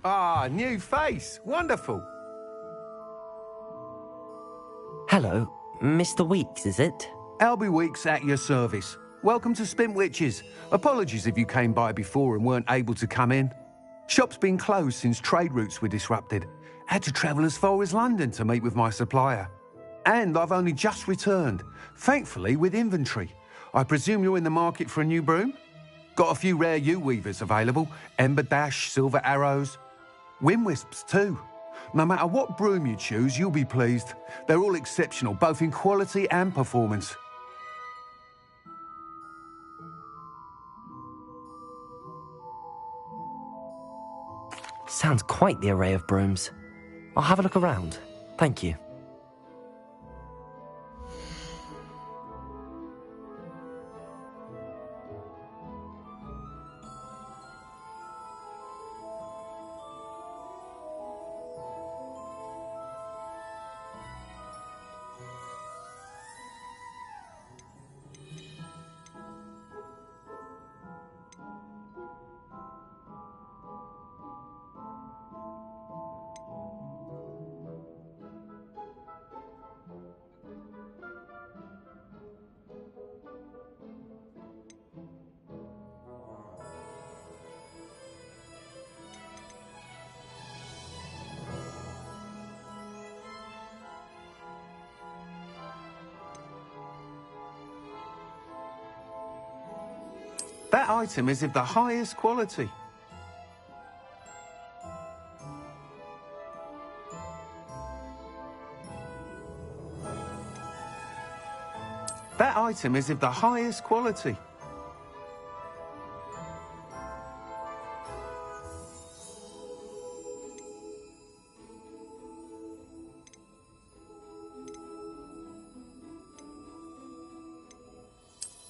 Ah, new face. Wonderful. Hello, Mr. Weeks, is it? Albie Weeks at your service. Welcome to Spintwitches. Apologies if you came by before and weren't able to come in. Shop's been closed since trade routes were disrupted. Had to travel as far as London to meet with my supplier. And I've only just returned, thankfully with inventory. I presume you're in the market for a new broom? Got a few rare yew-weavers available. Ember Dash, Silver Arrows. Wind Wisps too. No matter what broom you choose, you'll be pleased. They're all exceptional, both in quality and performance. Sounds quite the array of brooms. I'll have a look around. Thank you. That item is of the highest quality. That item is of the highest quality.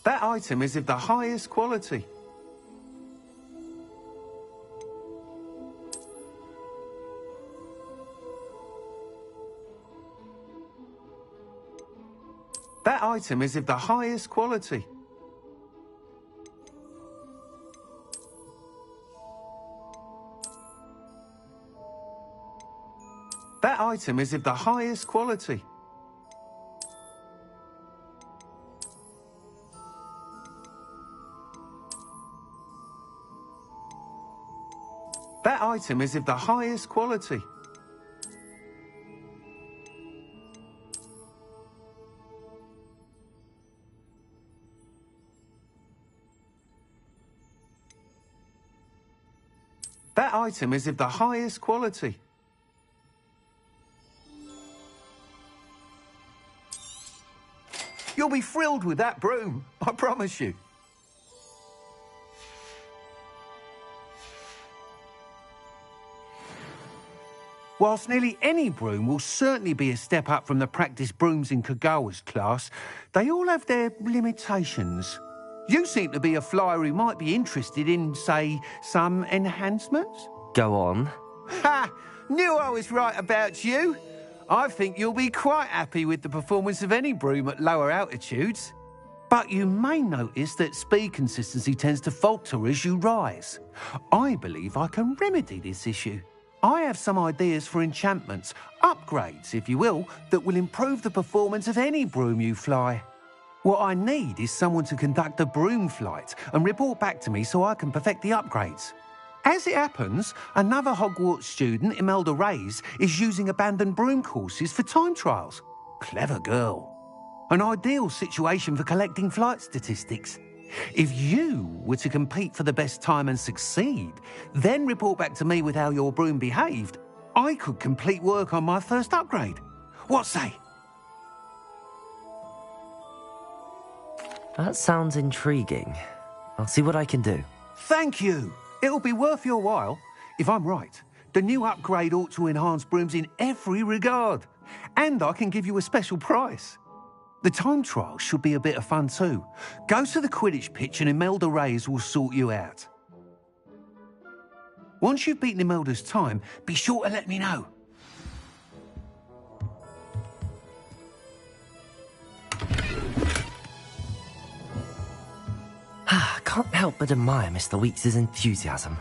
That item is of the highest quality. That item is of the highest quality. That item is of the highest quality. That item is of the highest quality. That item is of the highest quality. You'll be thrilled with that broom, I promise you. Whilst nearly any broom will certainly be a step up from the practice brooms in Kagawa's class, they all have their limitations. You seem to be a flyer who might be interested in, say, some enhancements? Go on. Ha! Knew I was right about you. I think you'll be quite happy with the performance of any broom at lower altitudes. But you may notice that speed consistency tends to falter as you rise. I believe I can remedy this issue. I have some ideas for enchantments, upgrades, if you will, that will improve the performance of any broom you fly. What I need is someone to conduct a broom flight and report back to me so I can perfect the upgrades. As it happens, another Hogwarts student, Imelda Reyes, is using abandoned broom courses for time trials. Clever girl. An ideal situation for collecting flight statistics. If you were to compete for the best time and succeed, then report back to me with how your broom behaved, I could complete work on my first upgrade. What say? That sounds intriguing. I'll see what I can do. Thank you. It'll be worth your while. If I'm right, the new upgrade ought to enhance brooms in every regard. And I can give you a special price. The time trial should be a bit of fun too. Go to the Quidditch pitch and Imelda Reyes will sort you out. Once you've beaten Imelda's time, be sure to let me know. I can't help but admire Mr. Weeks' enthusiasm.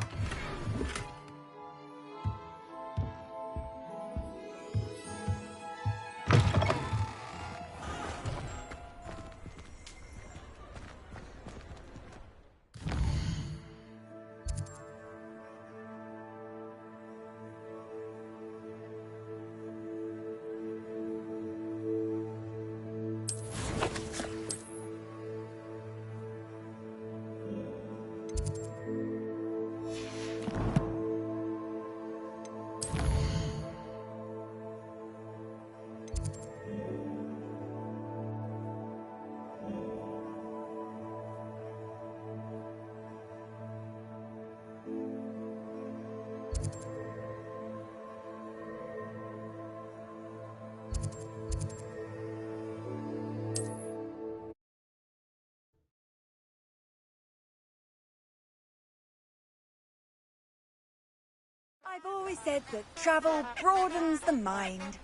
I've always said that travel broadens the mind.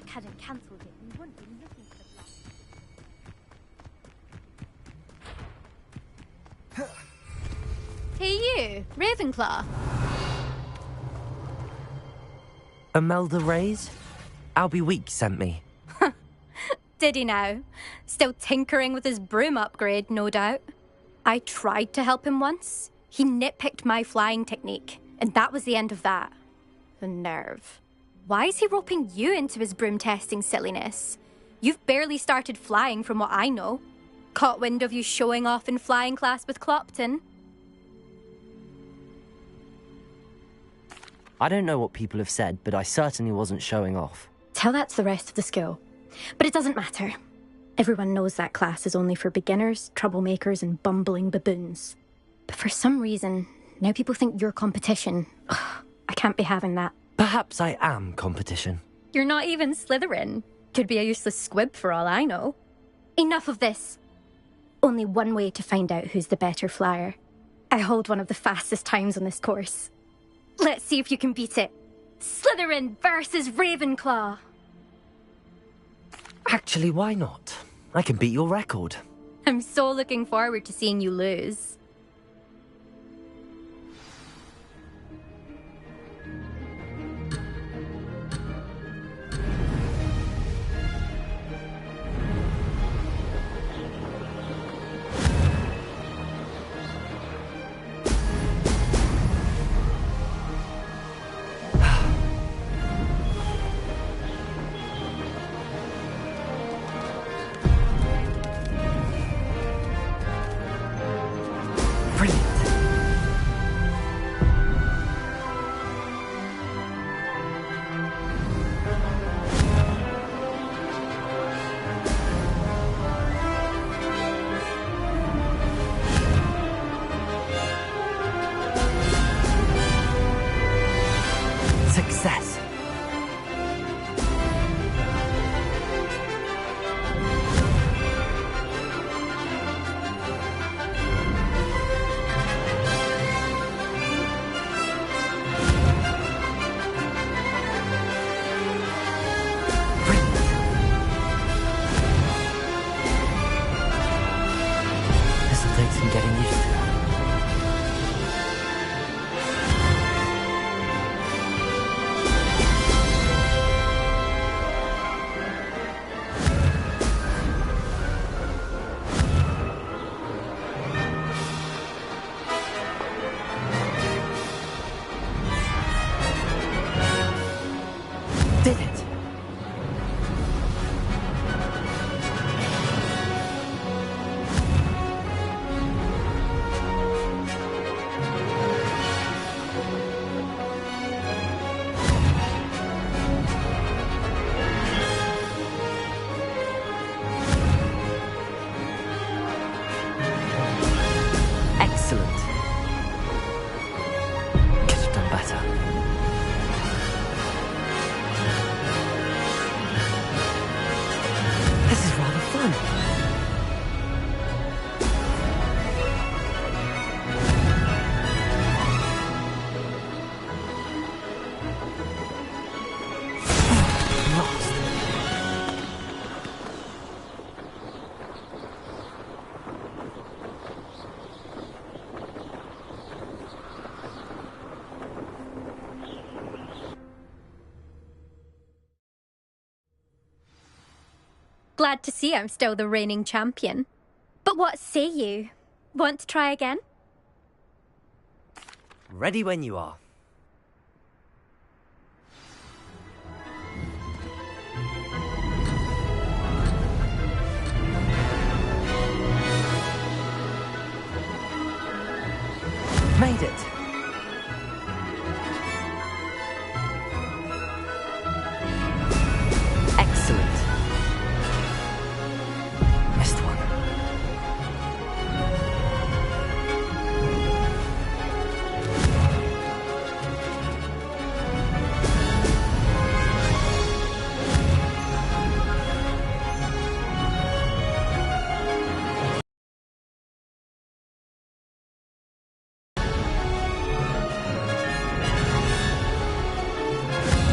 Hadn't cancelled it, we wouldn't be looking for the blood. Hey you, Ravenclaw. Imelda Reyes? Albie Weeks sent me. Did he now? Still tinkering with his broom upgrade, no doubt. I tried to help him once. He nitpicked my flying technique, and that was the end of that. The nerve. Why is he roping you into his broom testing silliness? You've barely started flying from what I know. Caught wind of you showing off in flying class with Clopton. I don't know what people have said, but I certainly wasn't showing off. Tell that to the rest of the school. But it doesn't matter. Everyone knows that class is only for beginners, troublemakers, and bumbling baboons. But for some reason, now people think you're competition. Ugh, I can't be having that. Perhaps I am competition. You're not even Slytherin. Could be a useless squib for all I know. Enough of this. Only one way to find out who's the better flyer. I hold one of the fastest times on this course. Let's see if you can beat it. Slytherin versus Ravenclaw. Actually, why not? I can beat your record. I'm so looking forward to seeing you lose. Success. This'll take some getting used to. Did it! Excellent. Could have done better. This is rather fun. Lost. Glad to see I'm still the reigning champion. But what say you? Want to try again? Ready when you are. Made it. Excellent. Missed one.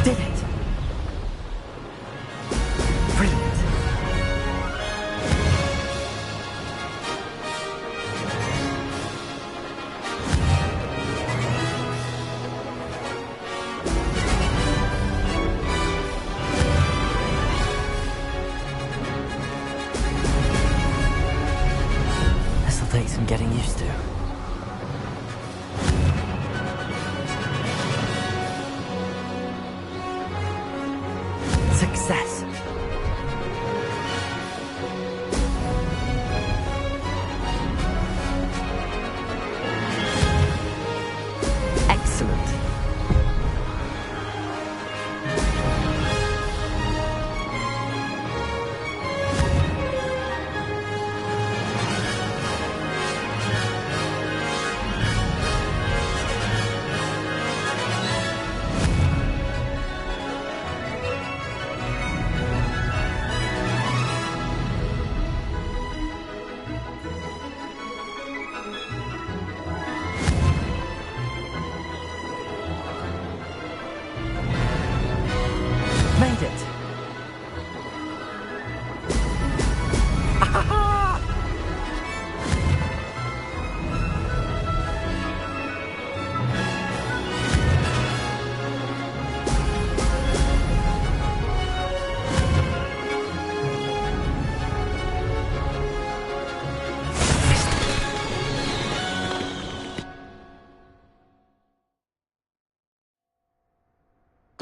Did it. Brilliant. This'll take some getting used to. Success. Excellent.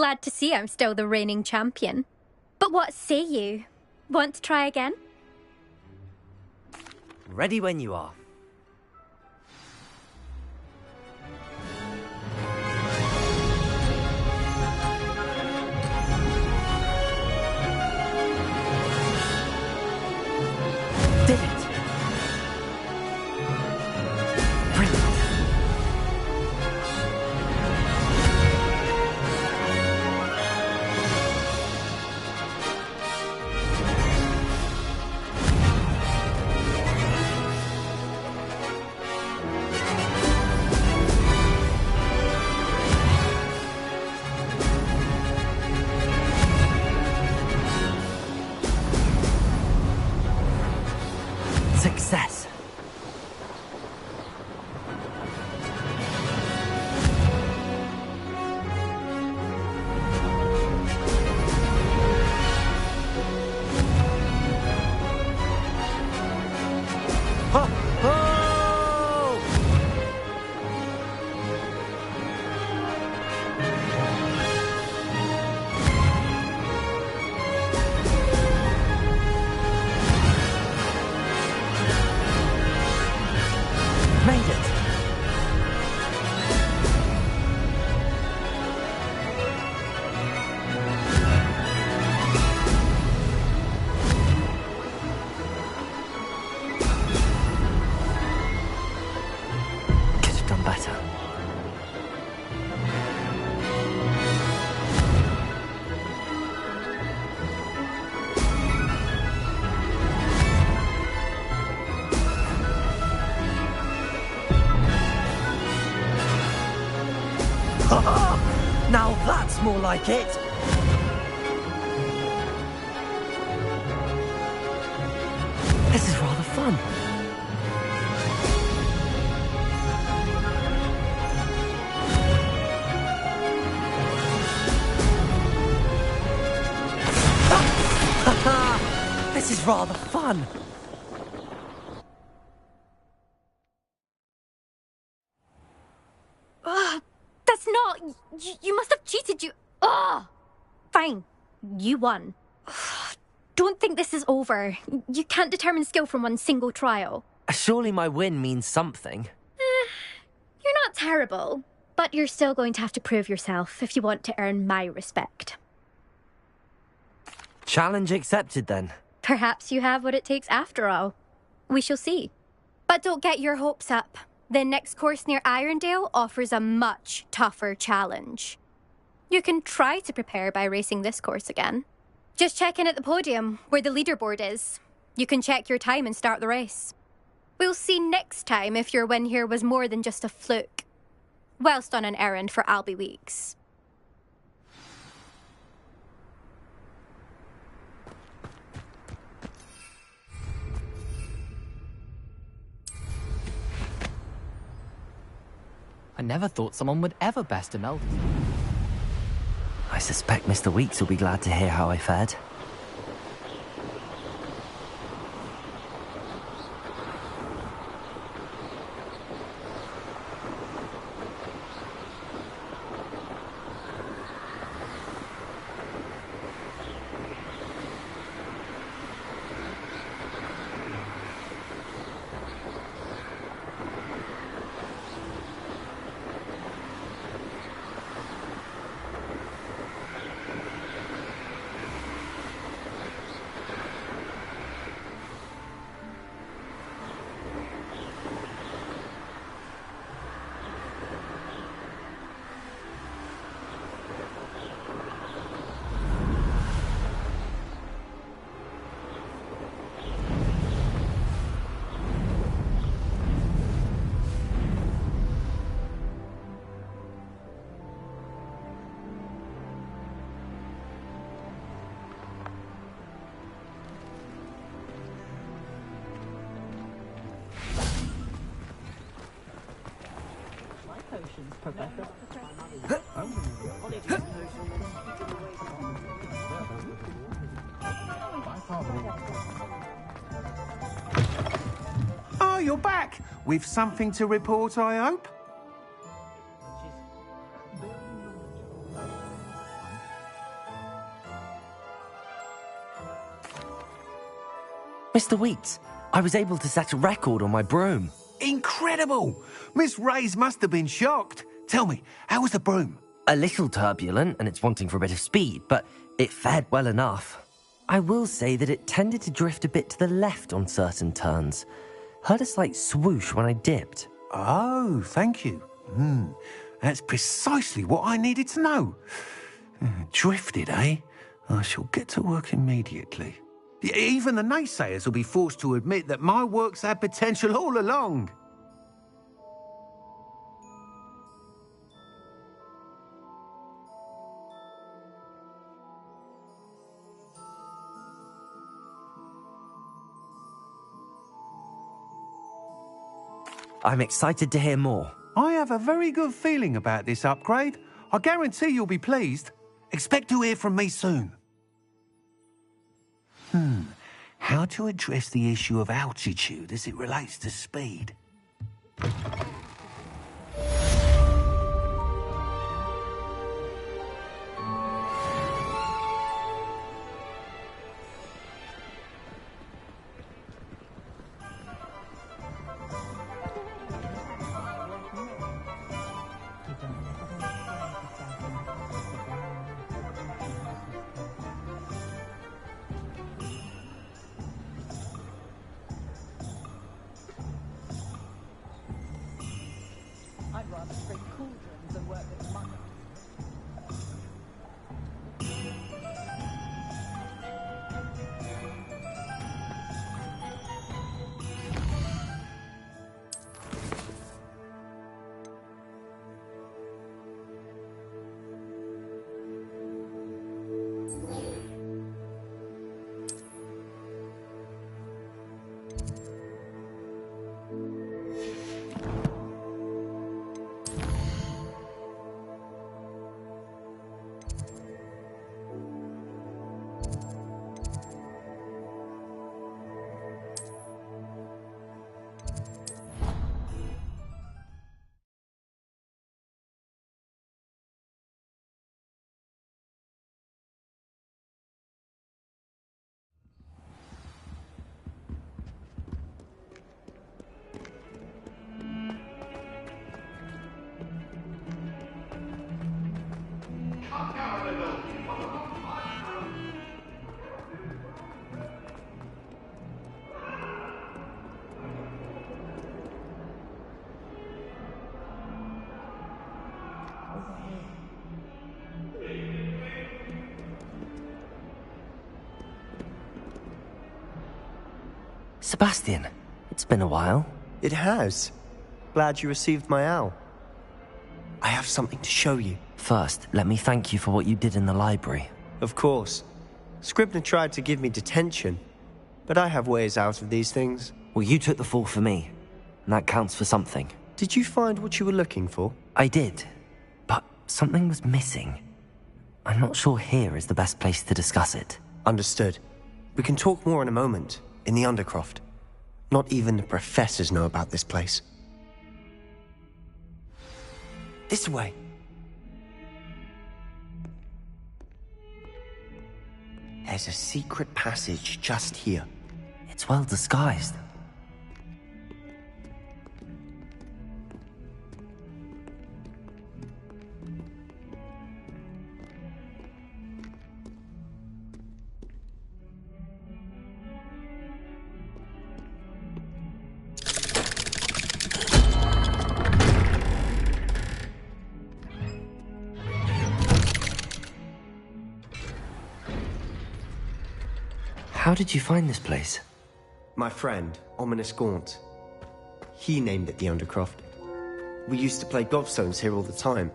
Glad to see I'm still the reigning champion. But what say you? Want to try again? Ready when you are. Did it! Brilliant! Success! Ho! Ho! Made it! Could have done better. Now that's more like it! This is rather fun. This is rather fun. That's not... You must have cheated, you... Ugh! Fine. You won. Don't think this is over. You can't determine skill from one single trial. Surely my win means something. You're not terrible, but you're still going to have to prove yourself if you want to earn my respect. Challenge accepted then. Perhaps you have what it takes after all. We shall see. But don't get your hopes up. The next course near Irondale offers a much tougher challenge. You can try to prepare by racing this course again. Just check in at the podium, where the leaderboard is. You can check your time and start the race. We'll see next time if your win here was more than just a fluke. Whilst on an errand for Albie Weeks. I never thought someone would ever best an elder. I suspect Mr. Weeks will be glad to hear how I fared. Oh, you're back! With something to report, I hope? Mr. Weeks, I was able to set a record on my broom. Incredible! Miss Ray's must have been shocked. Tell me, how was the broom? A little turbulent and it's wanting for a bit of speed, but it fared well enough. I will say that it tended to drift a bit to the left on certain turns. Heard a slight swoosh when I dipped. Oh, thank you. That's precisely what I needed to know. Drifted, eh? I shall get to work immediately. Even the naysayers will be forced to admit that my work's had potential all along. I'm excited to hear more. I have a very good feeling about this upgrade. I guarantee you'll be pleased. Expect to hear from me soon. How to address the issue of altitude as it relates to speed? Sebastian, it's been a while. It has. Glad you received my owl. I have something to show you. First, let me thank you for what you did in the library. Of course. Scribner tried to give me detention, but I have ways out of these things. Well, you took the fall for me, and that counts for something. Did you find what you were looking for? I did, but something was missing. I'm not sure here is the best place to discuss it. Understood. We can talk more in a moment, in the Undercroft. Not even the professors know about this place. This way. There's a secret passage just here. It's well disguised. How did you find this place? My friend, Ominous Gaunt. He named it the Undercroft. We used to play gobstones here all the time.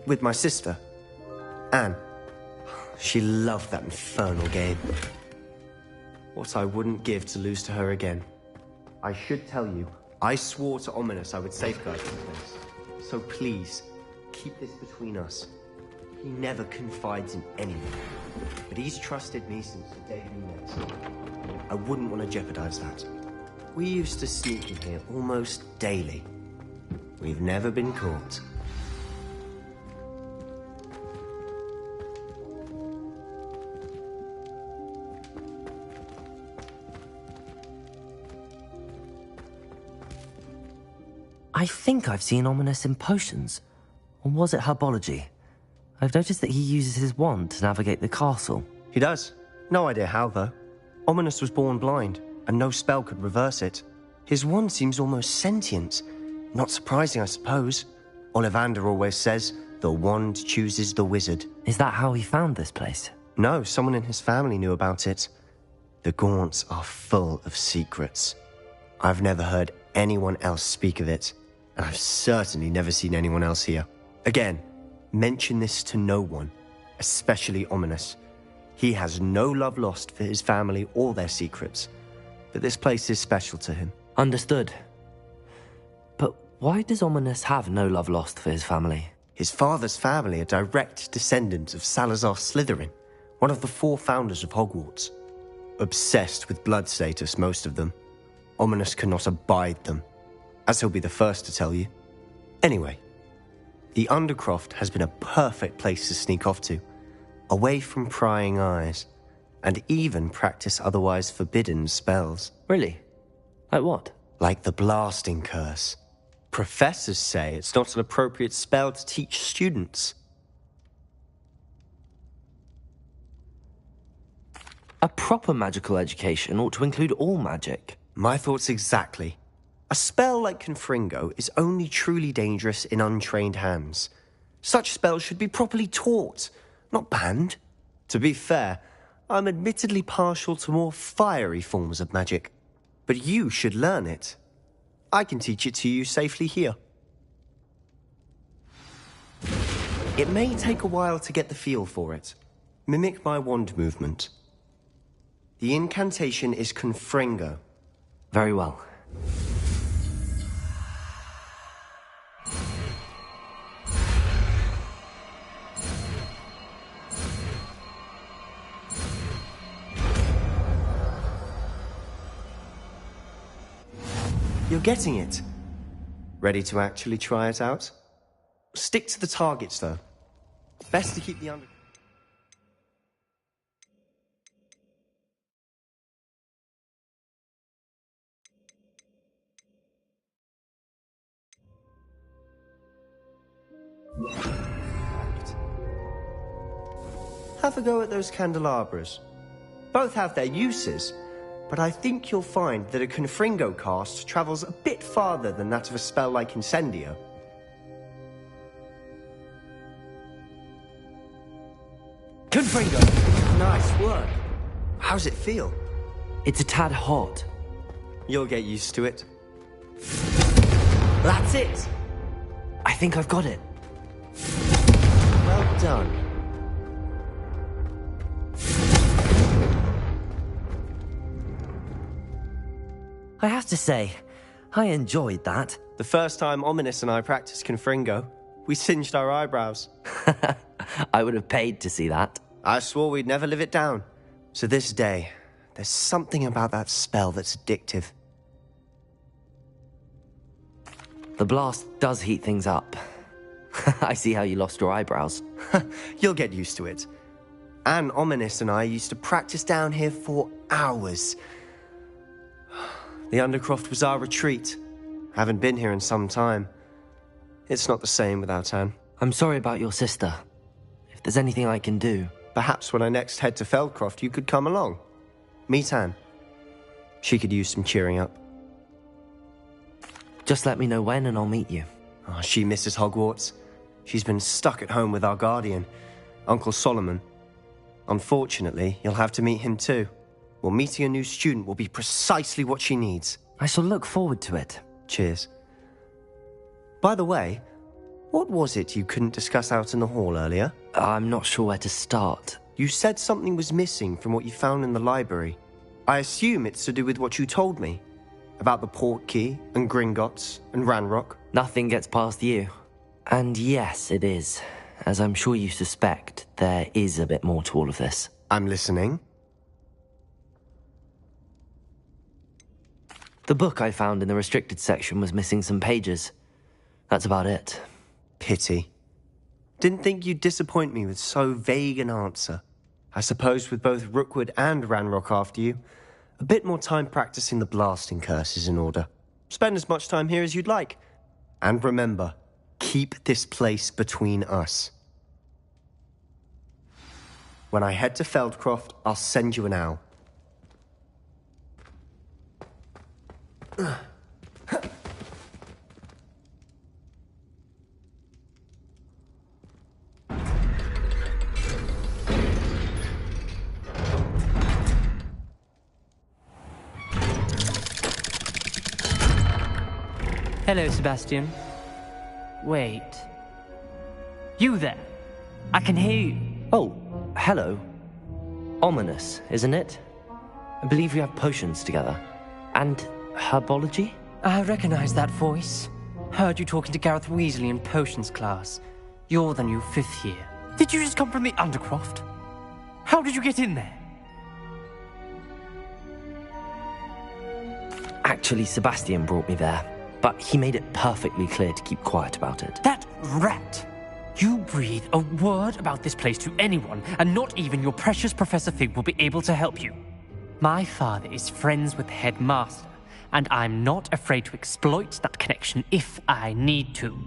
With my sister, Anne. She loved that infernal game. What I wouldn't give to lose to her again. I should tell you, I swore to Ominous I would safeguard this place. So please, keep this between us. He never confides in anyone, but he's trusted me since the day we met. I wouldn't want to jeopardize that. We used to sneak in here almost daily. We've never been caught. I think I've seen Ominous in potions. Or was it herbology? I've noticed that he uses his wand to navigate the castle. He does. No idea how, though. Ominous was born blind, and no spell could reverse it. His wand seems almost sentient. Not surprising, I suppose. Ollivander always says, the wand chooses the wizard. Is that how he found this place? No, someone in his family knew about it. The Gaunts are full of secrets. I've never heard anyone else speak of it, and I've certainly never seen anyone else here. Again, mention this to no one, especially Ominous. He has no love lost for his family or their secrets, but this place is special to him. Understood. But why does Ominous have no love lost for his family? His father's family are direct descendants of Salazar Slytherin, one of the 4 founders of Hogwarts. Obsessed with blood status, most of them. Ominous cannot abide them, as he'll be the first to tell you. Anyway, the Undercroft has been a perfect place to sneak off to, away from prying eyes, and even practice otherwise forbidden spells. Really? Like what? Like the blasting curse. Professors say it's not an appropriate spell to teach students. A proper magical education ought to include all magic. My thoughts exactly. A spell like Confringo is only truly dangerous in untrained hands. Such spells should be properly taught, not banned. To be fair, I'm admittedly partial to more fiery forms of magic. But you should learn it. I can teach it to you safely here. It may take a while to get the feel for it. Mimic my wand movement. The incantation is Confringo. Very well. You're getting it. Ready to actually try it out? Stick to the targets, though. Best to keep the under... Have a go at those candelabras. Both have their uses, but I think you'll find that a Confringo cast travels a bit farther than that of a spell like Incendio. Confringo! Nice work. How's it feel? It's a tad hot. You'll get used to it. That's it! I think I've got it. Well done. I have to say, I enjoyed that. The first time Ominous and I practiced Confringo, we singed our eyebrows. I would have paid to see that. I swore we'd never live it down. To this day, there's something about that spell that's addictive. The blast does heat things up. I see how you lost your eyebrows. You'll get used to it. Anne, Ominous and I used to practice down here for hours. The Undercroft was our retreat. Haven't been here in some time. It's not the same without Anne. I'm sorry about your sister. If there's anything I can do... Perhaps when I next head to Feldcroft, you could come along. Meet Anne. She could use some cheering up. Just let me know when and I'll meet you. Oh, she misses Hogwarts. She's been stuck at home with our guardian, Uncle Solomon. Unfortunately, you'll have to meet him too. Well, meeting a new student will be precisely what she needs. I shall look forward to it. Cheers. By the way, what was it you couldn't discuss out in the hall earlier? I'm not sure where to start. You said something was missing from what you found in the library. I assume it's to do with what you told me. About the Portkey, and Gringotts, and Ranrock. Nothing gets past you. And yes, it is. As I'm sure you suspect, there is a bit more to all of this. I'm listening. The book I found in the restricted section was missing some pages. That's about it. Pity. Didn't think you'd disappoint me with so vague an answer. I suppose with both Rookwood and Ranrock after you, a bit more time practicing the blasting curse is in order. Spend as much time here as you'd like. And remember, keep this place between us. When I head to Feldcroft, I'll send you an owl. Hello, Sebastian. Wait. You there? I can hear you. Oh, hello. Ominous, isn't it? I believe we have potions together. And herbology? I recognize that voice. Heard you talking to Gareth Weasley in potions class. You're the new 5th year. Did you just come from the Undercroft? How did you get in there? Actually, Sebastian brought me there, but he made it perfectly clear to keep quiet about it. That rat! You breathe a word about this place to anyone, and not even your precious Professor Fig will be able to help you. My father is friends with the headmaster, and I'm not afraid to exploit that connection if I need to.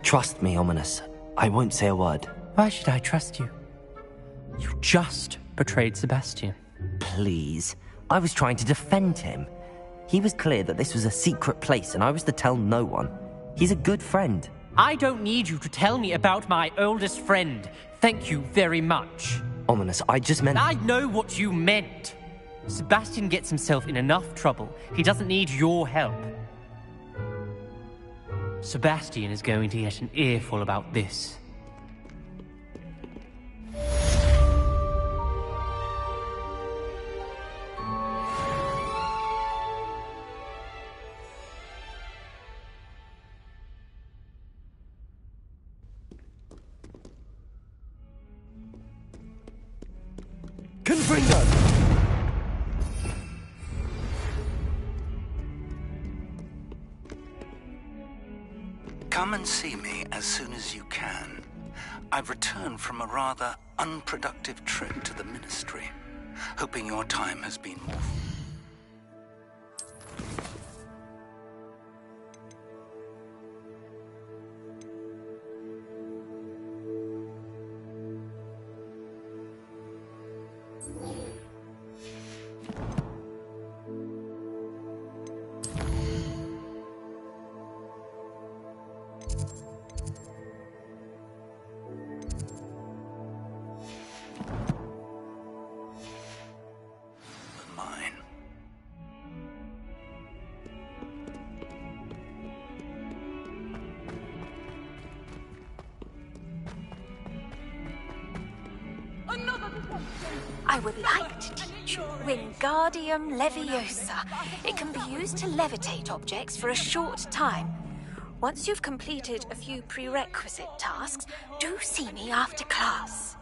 Trust me, Ominous. I won't say a word. Why should I trust you? You just betrayed Sebastian. Please. I was trying to defend him. He was clear that this was a secret place and I was to tell no one. He's a good friend. I don't need you to tell me about my oldest friend. Thank you very much. Ominous, I just meant... I know what you meant. Sebastian gets himself in enough trouble. He doesn't need your help. Sebastian is going to get an earful about this. Confringo! Come and see me as soon as you can. I've returned from a rather unproductive trip to the Ministry, hoping your time has been more... mine. I would like to teach you Wingardium Leviosa. It can be used to levitate objects for a short time. Once you've completed a few prerequisite tasks, do see me after class.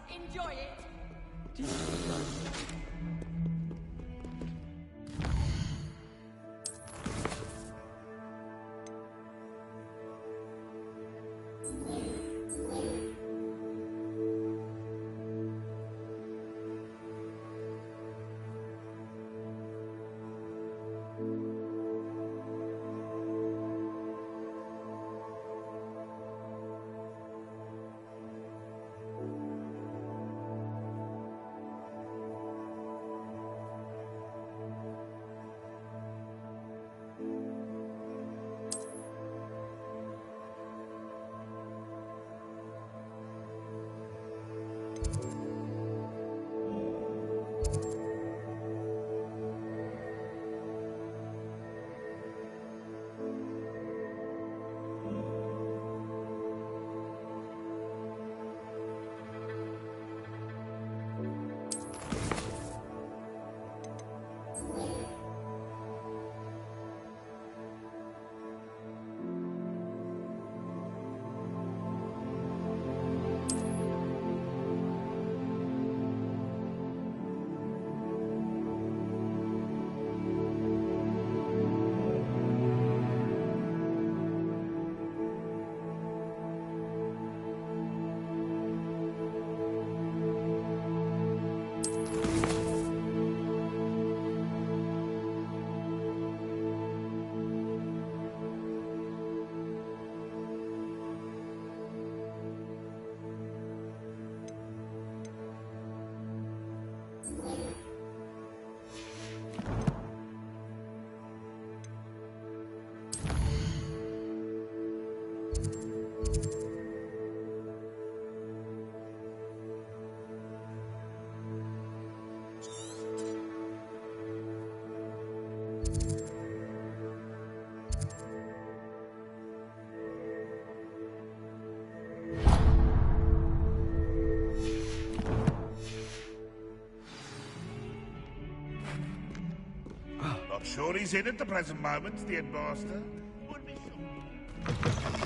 sure he's in at the present moment, the headmaster. Would be sure.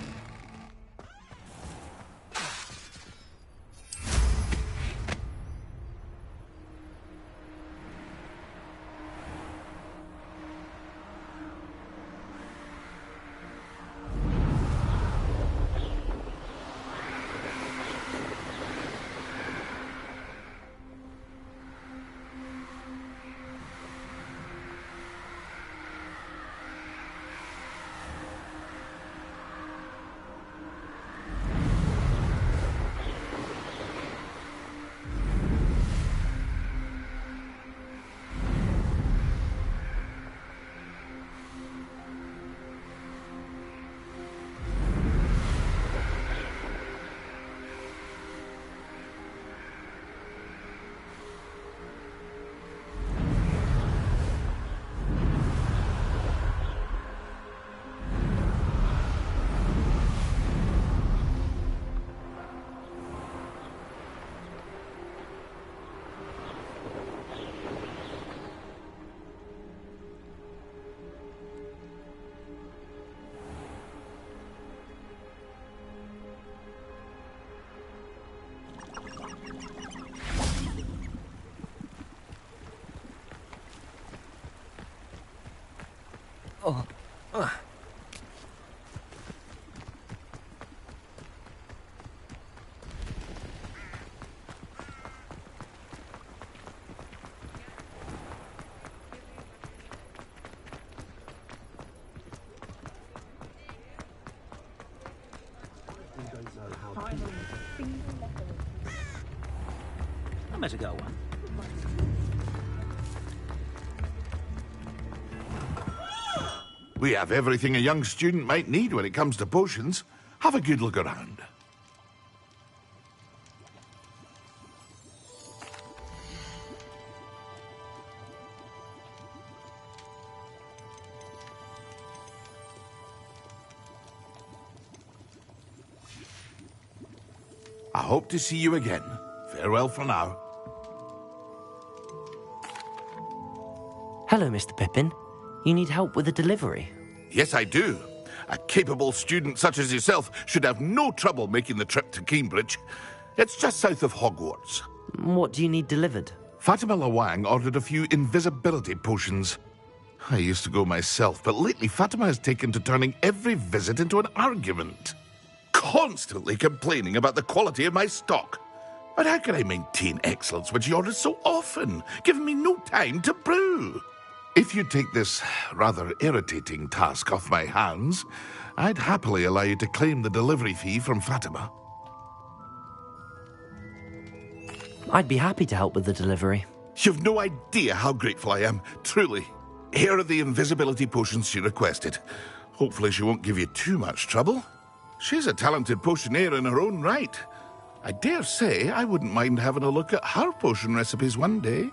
I better go one. We have everything a young student might need when it comes to potions. Have a good look around. I hope to see you again. Farewell for now. Hello, Mr. Pippin. You need help with a delivery? Yes, I do. A capable student such as yourself should have no trouble making the trip to Cambridge. It's just south of Hogwarts. What do you need delivered? Fatima Lawang ordered a few invisibility potions. I used to go myself, but lately Fatima has taken to turning every visit into an argument. Constantly complaining about the quality of my stock. But how can I maintain excellence when she orders so often, giving me no time to brew? If you take this rather irritating task off my hands, I'd happily allow you to claim the delivery fee from Fatima. I'd be happy to help with the delivery. You've no idea how grateful I am, truly. Here are the invisibility potions she requested. Hopefully she won't give you too much trouble. She's a talented potioneer in her own right. I dare say I wouldn't mind having a look at her potion recipes one day.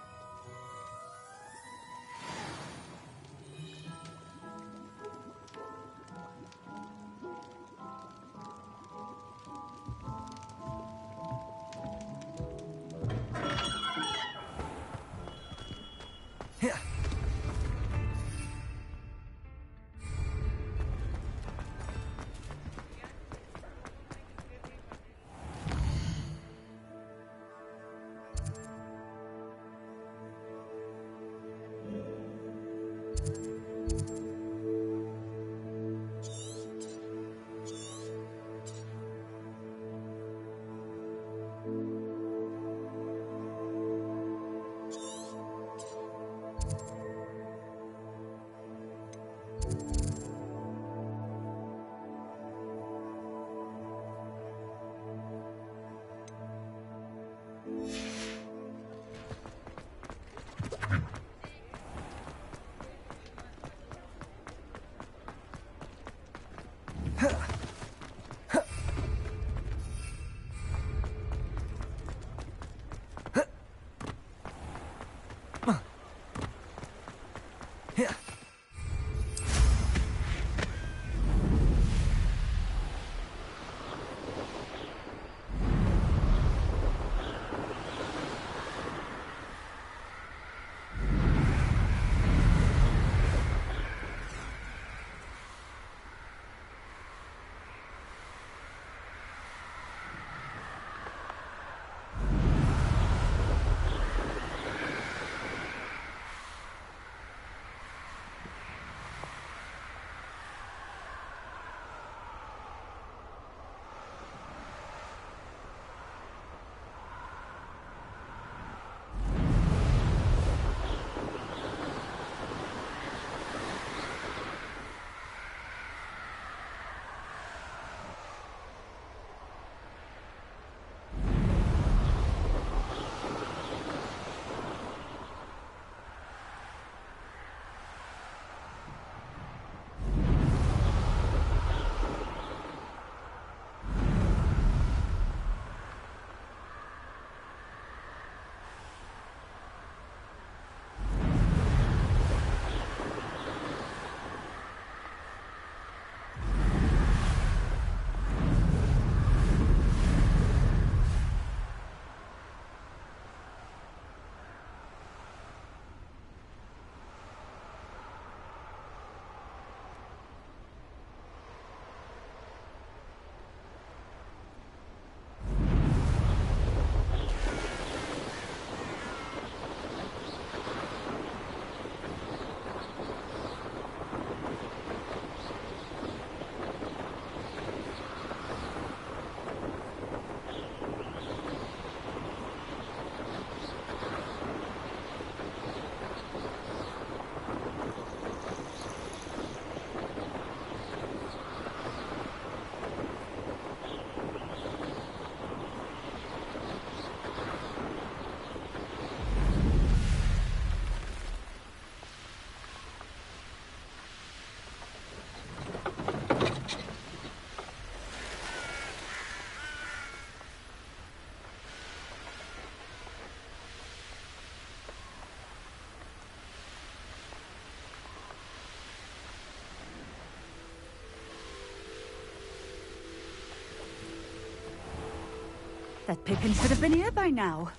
That Pippin should have been here by now.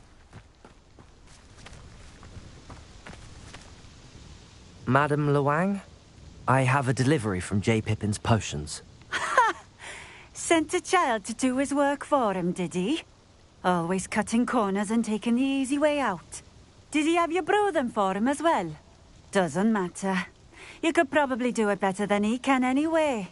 Madam Luang, I have a delivery from J. Pippin's potions. Sent a child to do his work for him, did he? Always cutting corners and taking the easy way out. Did he have you brew them for him as well? Doesn't matter. You could probably do it better than he can anyway.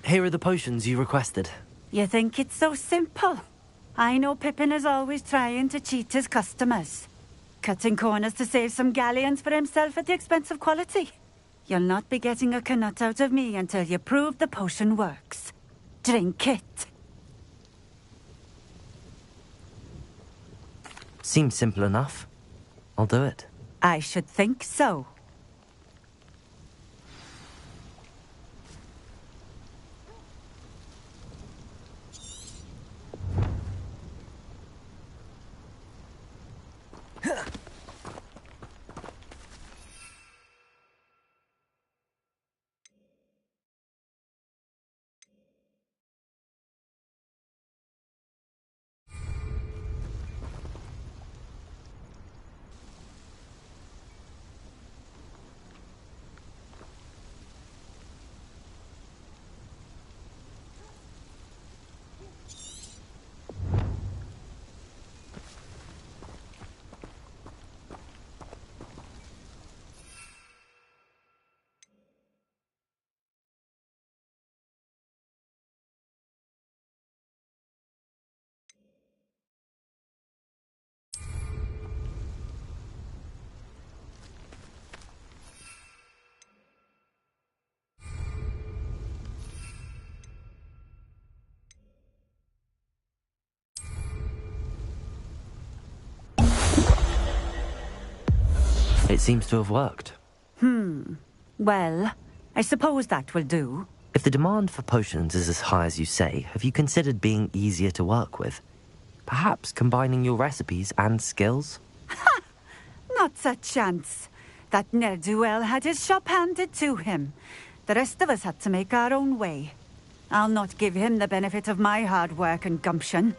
Here are the potions you requested. You think it's so simple? I know Pippin is always trying to cheat his customers. Cutting corners to save some galleons for himself at the expense of quality. You'll not be getting a canut out of me until you prove the potion works. Drink it. Seems simple enough. I'll do it. I should think so. It seems to have worked. Well, I suppose that will do. If the demand for potions is as high as you say, have you considered being easier to work with? Perhaps combining your recipes and skills? Not a chance. That ne'er-do-well had his shop handed to him. The rest of us had to make our own way. I'll not give him the benefit of my hard work and gumption.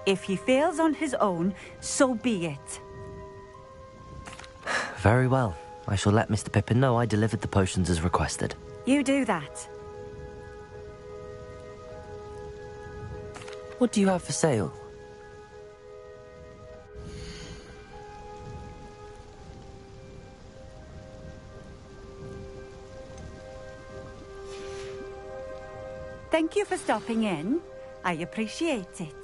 If he fails on his own, so be it. Very well. I shall let Mr. Pippin know I delivered the potions as requested. You do that. What do you have for sale? Thank you for stopping in. I appreciate it.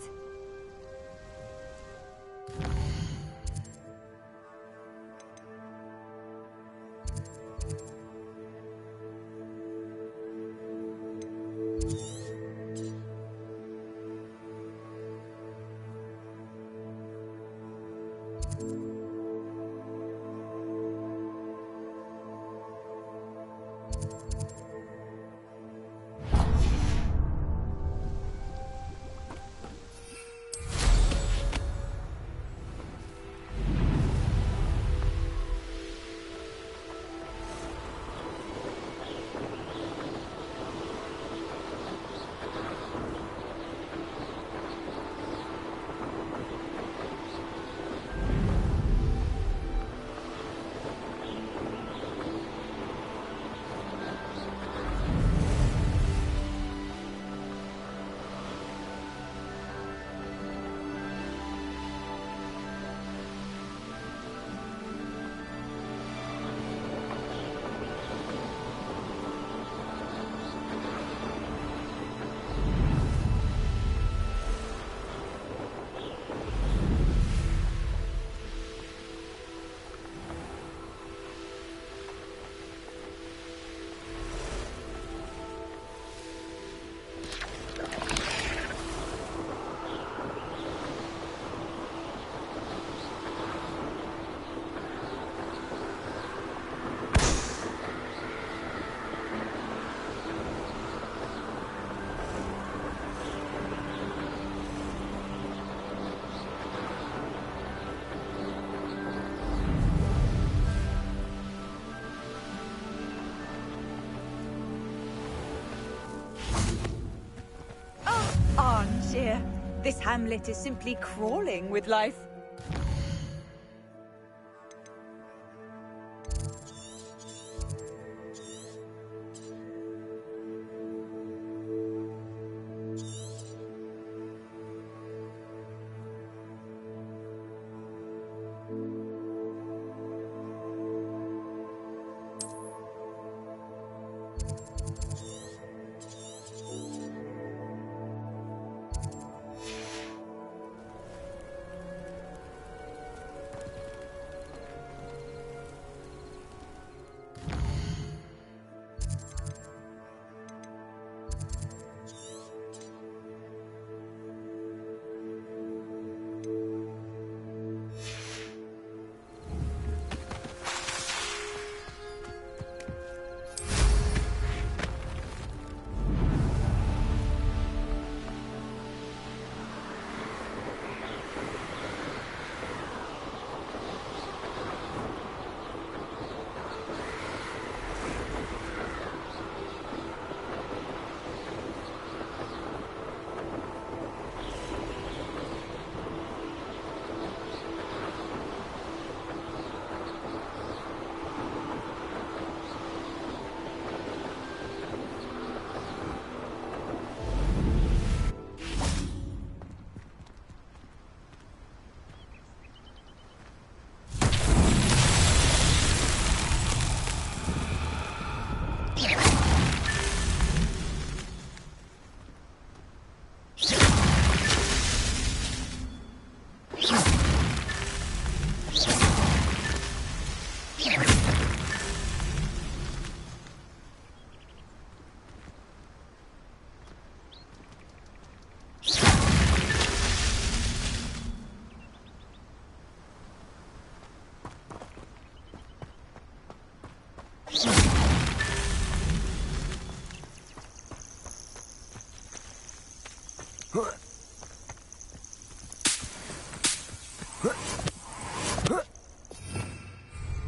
here. This hamlet is simply crawling with life.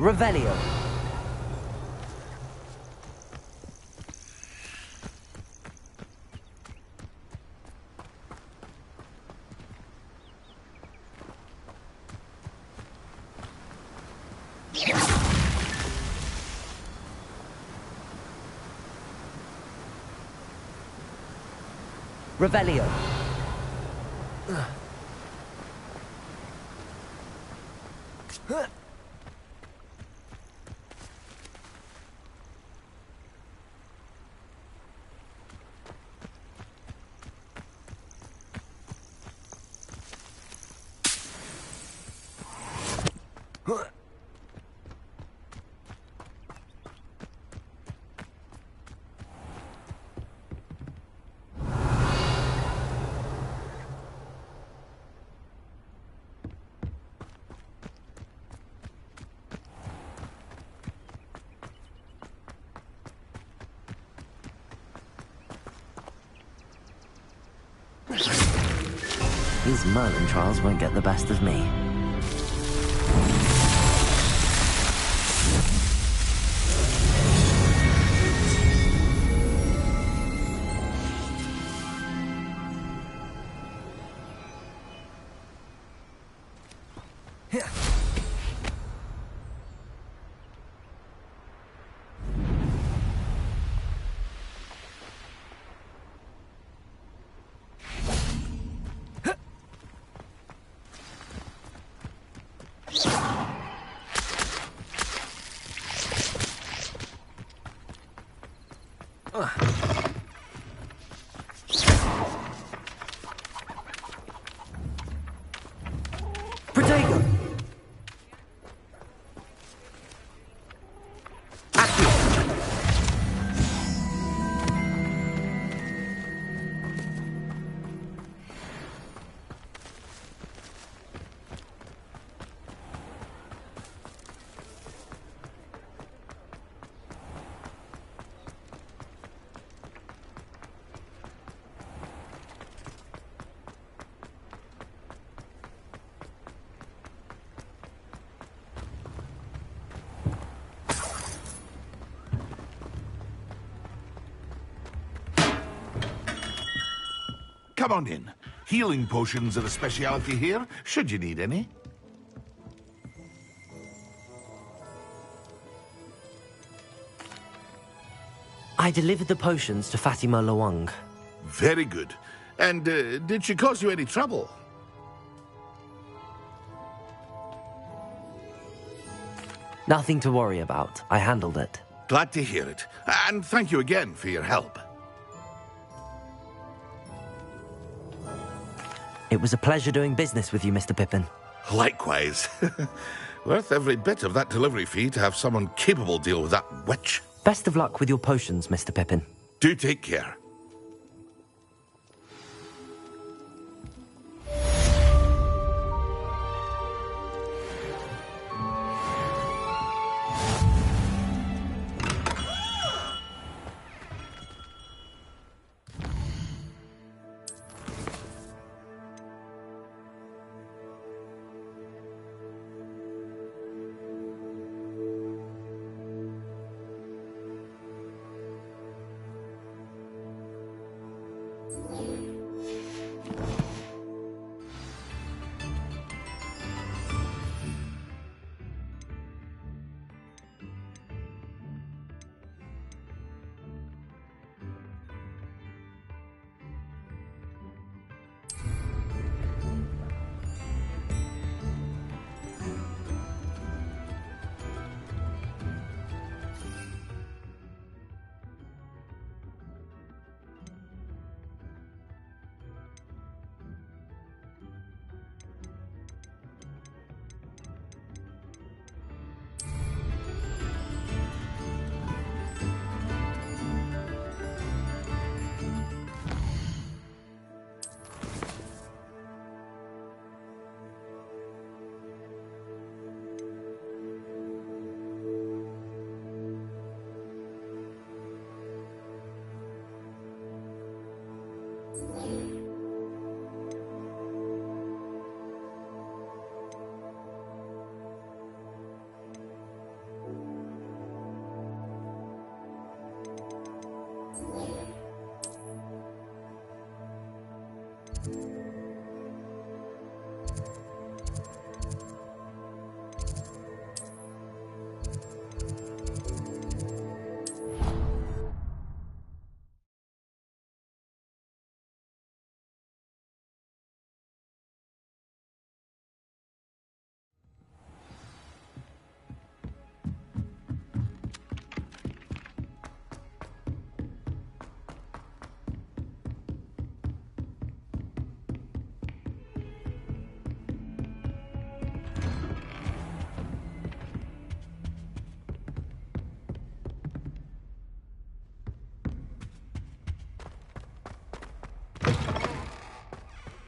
Revelio. Revelio. These Merlin trials won't get the best of me. Protego! Come on in. Healing potions are a speciality here, should you need any. I delivered the potions to Fatima Lawang. Very good. And did she cause you any trouble? Nothing to worry about. I handled it. Glad to hear it. And thank you again for your help. It was a pleasure doing business with you, Mr. Pippin. Likewise. Worth every bit of that delivery fee to have someone capable deal with that witch. Best of luck with your potions, Mr. Pippin. Do take care.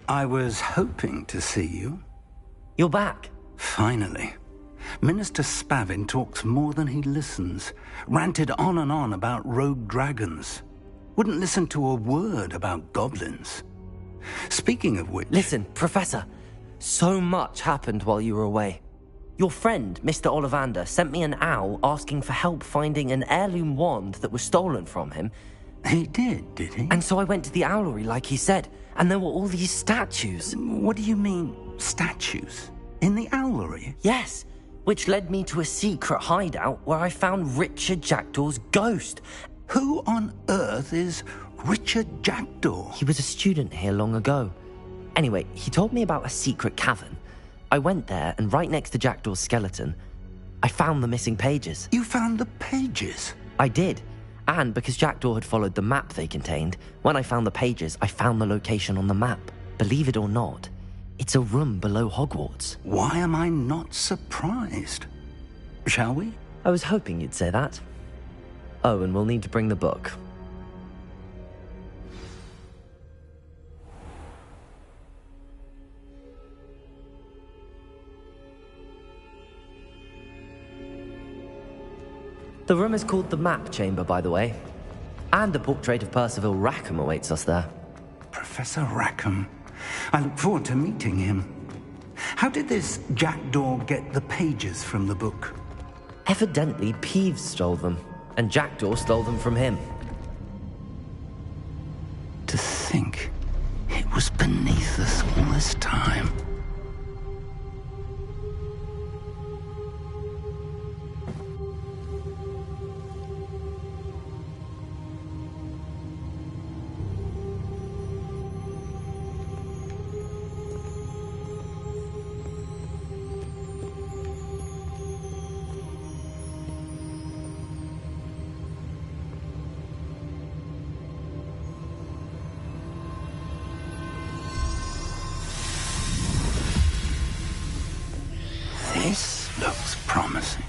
I was hoping to see you. You're back. Finally. Minister Spavin talks more than he listens. Ranted on and on about rogue dragons. Wouldn't listen to a word about goblins. Speaking of which... Listen, Professor. So much happened while you were away. Your friend, Mr. Ollivander, sent me an owl asking for help finding an heirloom wand that was stolen from him. He did he? And so I went to the owlery like he said, and there were all these statues. What do you mean, statues? In the owlery? Yes, which led me to a secret hideout where I found Richard Jackdaw's ghost. Who on earth is Richard Jackdaw? He was a student here long ago. Anyway, he told me about a secret cavern. I went there, and right next to Jackdaw's skeleton, I found the missing pages. You found the pages? I did. And because Jackdaw had followed the map they contained, when I found the pages, I found the location on the map. Believe it or not, it's a room below Hogwarts. Why am I not surprised? Shall we? I was hoping you'd say that. Oh, and we'll need to bring the book. The room is called the Map Chamber, by the way. And a portrait of Percival Rackham awaits us there. Professor Rackham. I look forward to meeting him. How did this Jackdaw get the pages from the book? Evidently, Peeves stole them, and Jackdaw stole them from him. To think it was beneath this time. This looks promising.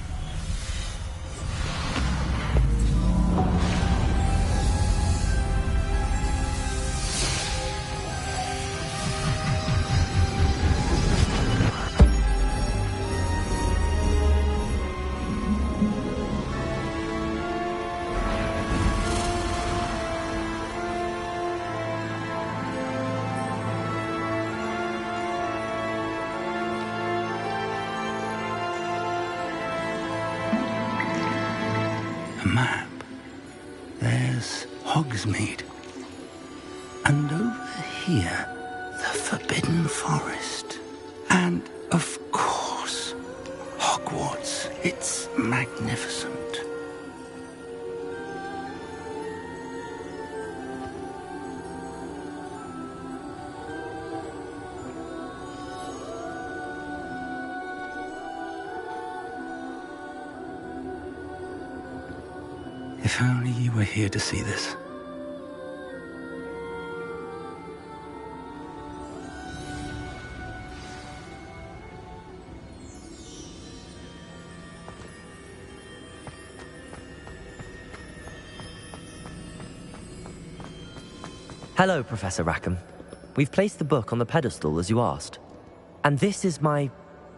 A map. There's Hogsmeade. And over here, the Forbidden Forest. And, of course, Hogwarts. It's magnificent. If only you were here to see this. Hello, Professor Rackham. We've placed the book on the pedestal as you asked. And this is my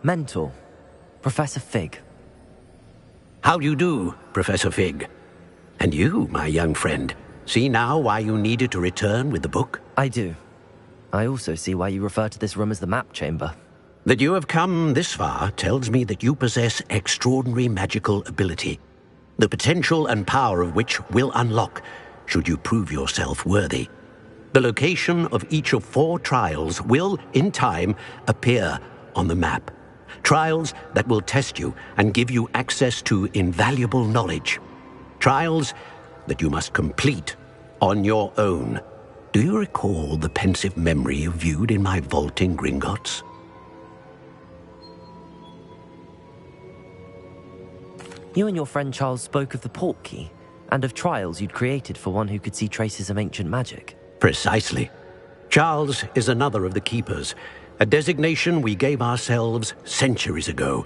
mentor, Professor Fig. How do you do, Professor Fig? And you, my young friend, see now why you needed to return with the book? I do. I also see why you refer to this room as the map chamber. That you have come this far tells me that you possess extraordinary magical ability, the potential and power of which will unlock should you prove yourself worthy. The location of each of 4 trials will, in time, appear on the map. Trials that will test you and give you access to invaluable knowledge. Trials that you must complete on your own. Do you recall the pensive memory you viewed in my vault in Gringotts? You and your friend Charles spoke of the portkey and of trials you'd created for one who could see traces of ancient magic. Precisely. Charles is another of the keepers, a designation we gave ourselves centuries ago,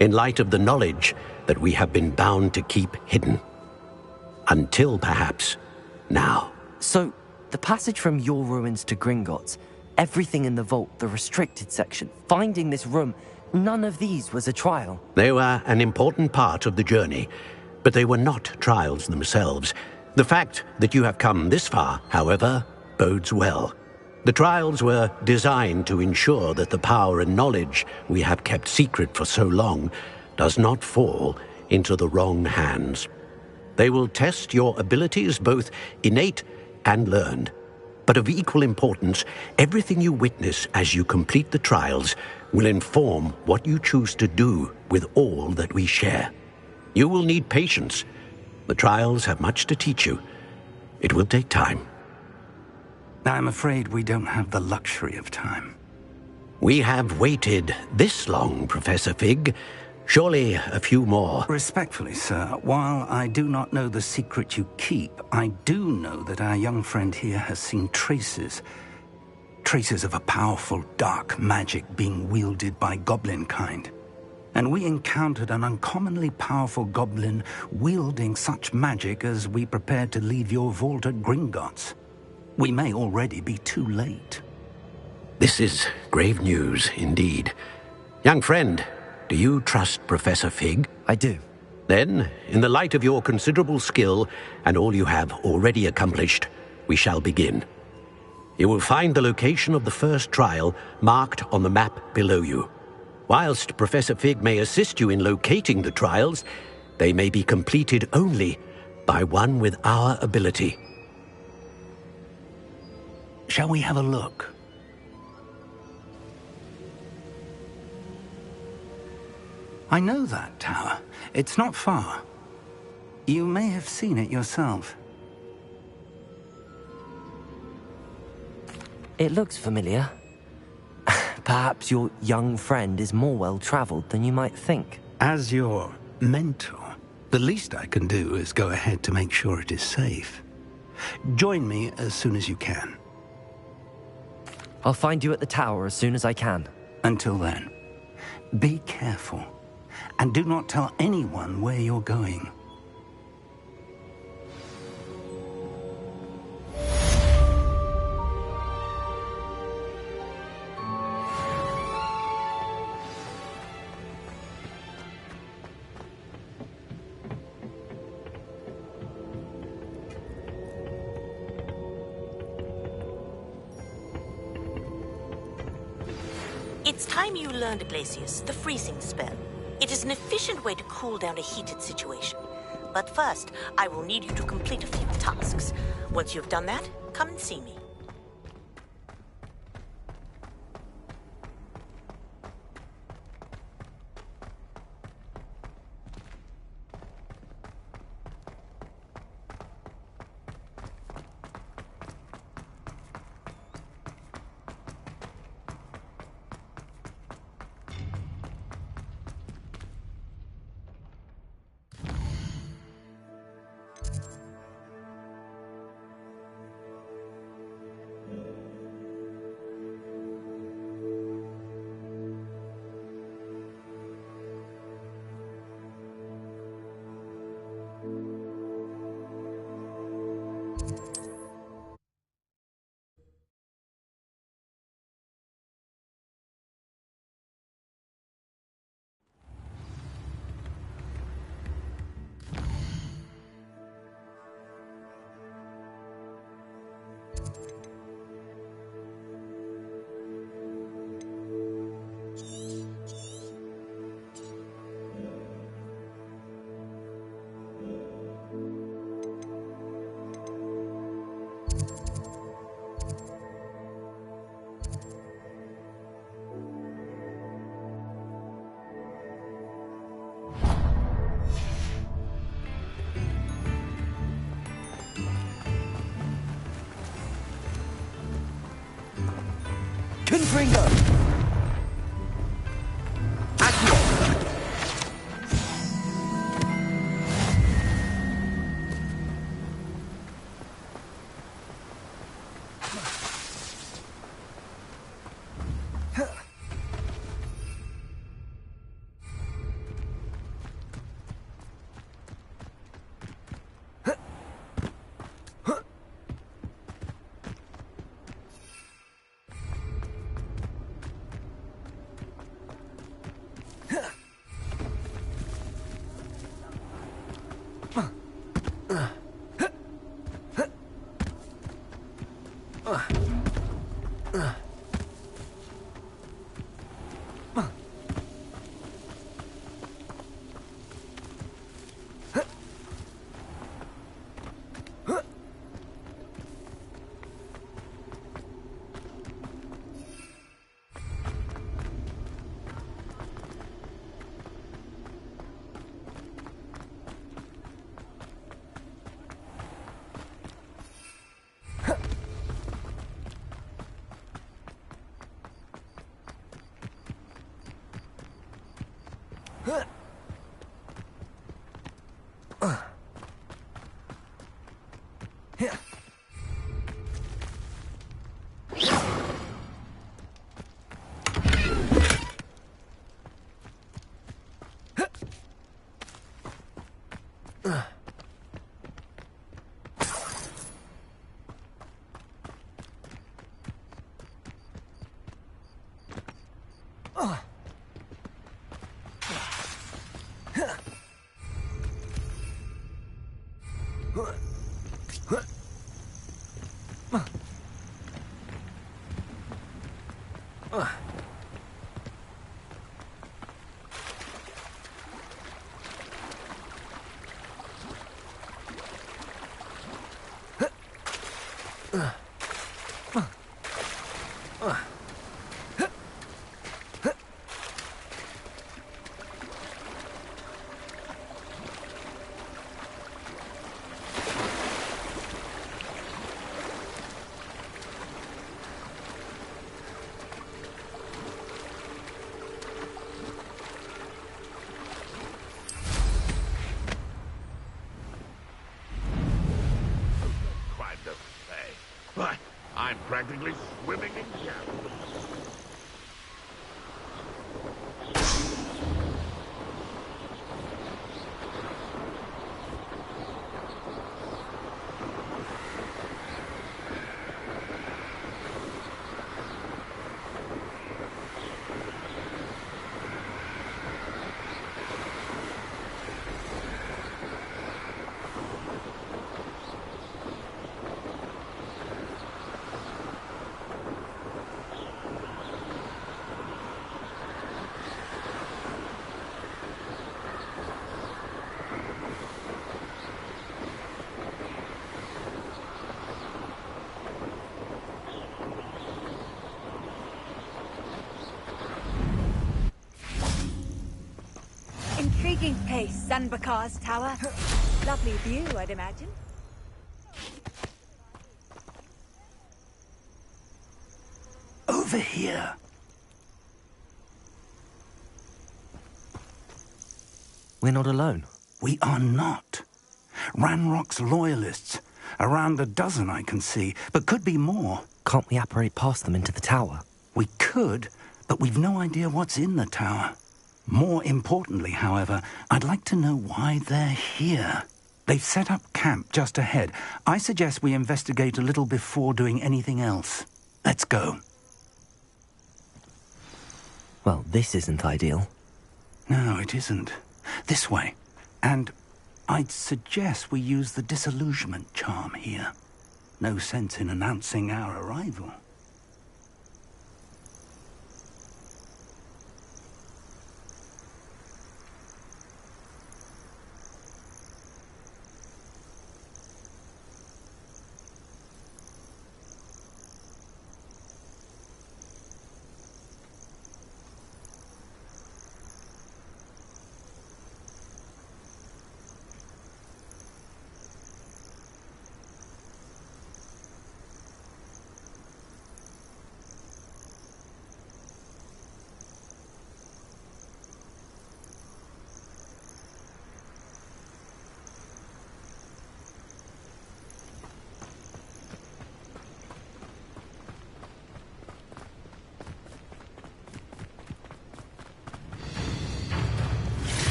in light of the knowledge that we have been bound to keep hidden. Until, perhaps, now. So, the passage from your ruins to Gringotts, everything in the vault, the restricted section, finding this room, none of these was a trial. They were an important part of the journey, but they were not trials themselves. The fact that you have come this far, however, bodes well. The trials were designed to ensure that the power and knowledge we have kept secret for so long does not fall into the wrong hands. They will test your abilities, both innate and learned. But of equal importance, everything you witness as you complete the trials will inform what you choose to do with all that we share. You will need patience. The trials have much to teach you. It will take time. I'm afraid we don't have the luxury of time. We have waited this long, Professor Fig. Surely a few more. Respectfully, sir, while I do not know the secret you keep, I do know that our young friend here has seen traces of a powerful dark magic being wielded by goblin kind. And we encountered an uncommonly powerful goblin wielding such magic as we prepared to leave your vault at Gringotts. We may already be too late. This is grave news indeed. Young friend, do you trust Professor Fig? I do. Then, in the light of your considerable skill and all you have already accomplished, we shall begin. You will find the location of the first trial marked on the map below you. Whilst Professor Fig may assist you in locating the trials, they may be completed only by one with our ability. Shall we have a look? I know that tower. It's not far. You may have seen it yourself. It looks familiar. Perhaps your young friend is more well-traveled than you might think. As your mentor, the least I can do is go ahead to make sure it is safe. Join me as soon as you can. I'll find you at the tower as soon as I can. Until then, be careful, and do not tell anyone where you're going. It's time you learned, Glacius, the freezing spell. It is an efficient way to cool down a heated situation. But first, I will need you to complete a few tasks. Once you've done that, come and see me. Confringo! practically swimming in gas. Intriguing place, Sanbakar's tower. Lovely view, I'd imagine. Over here. We're not alone. We are not. Ranrock's loyalists. Around a dozen I can see, but could be more. Can't we apparate past them into the tower? We could, but we've no idea what's in the tower. More importantly, however, I'd like to know why they're here. They've set up camp just ahead. I suggest we investigate a little before doing anything else. Let's go. Well, this isn't ideal. No, it isn't. This way. And I'd suggest we use the disillusionment charm here. No sense in announcing our arrival.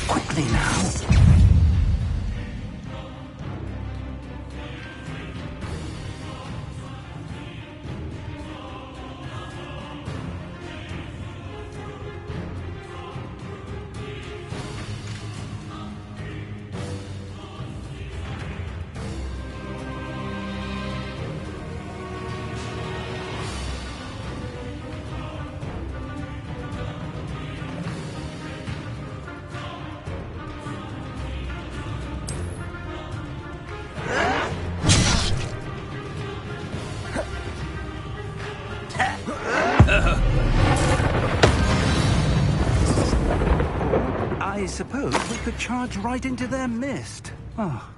Quickly now. I suppose we could charge right into their mist. Oh.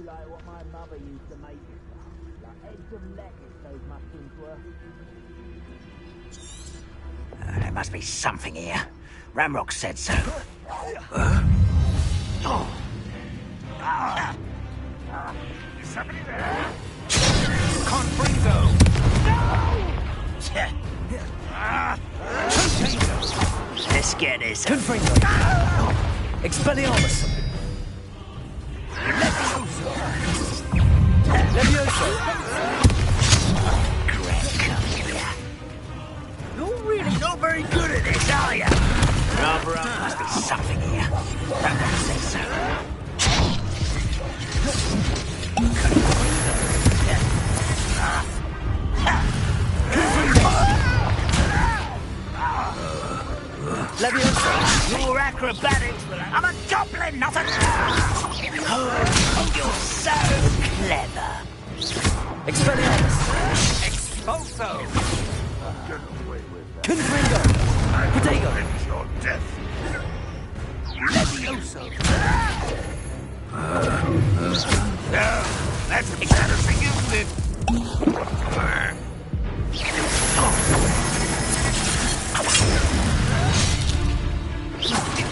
Like what my mother used to make, like eggs and lettuce, those mushrooms were. There must be something here. Ramrock said so. Is somebody there? Confringo! Let's get this. Confringo! Expelliarmus! Levioso! You're really not very good at this, are you? Rather, must be something here. Don't I say so? Levioso! Your acrobatics, I'm a goblin, not a... Oh, you're so clever. Expelliarmus! Expulso! Confringo! Protego! Your death. Levioso! No, that's embarrassing, isn't it?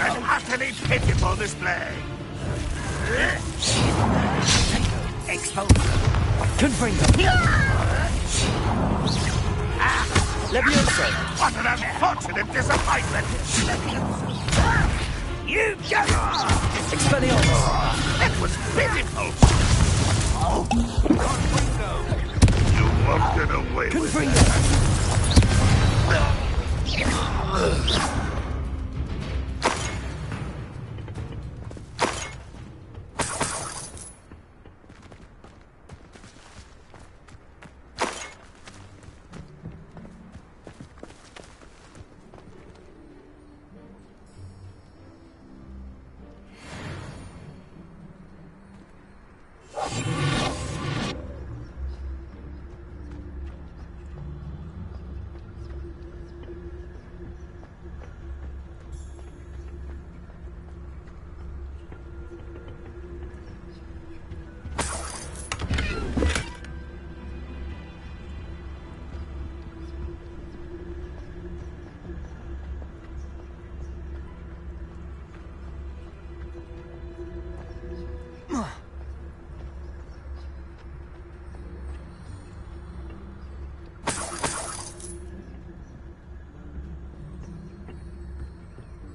An utterly pitiful display. Expulso! Confringo! Levioso! What an unfortunate disappointment! You go! Expelliarmus! That was pitiful! Confringo! You won't get away with Confringo!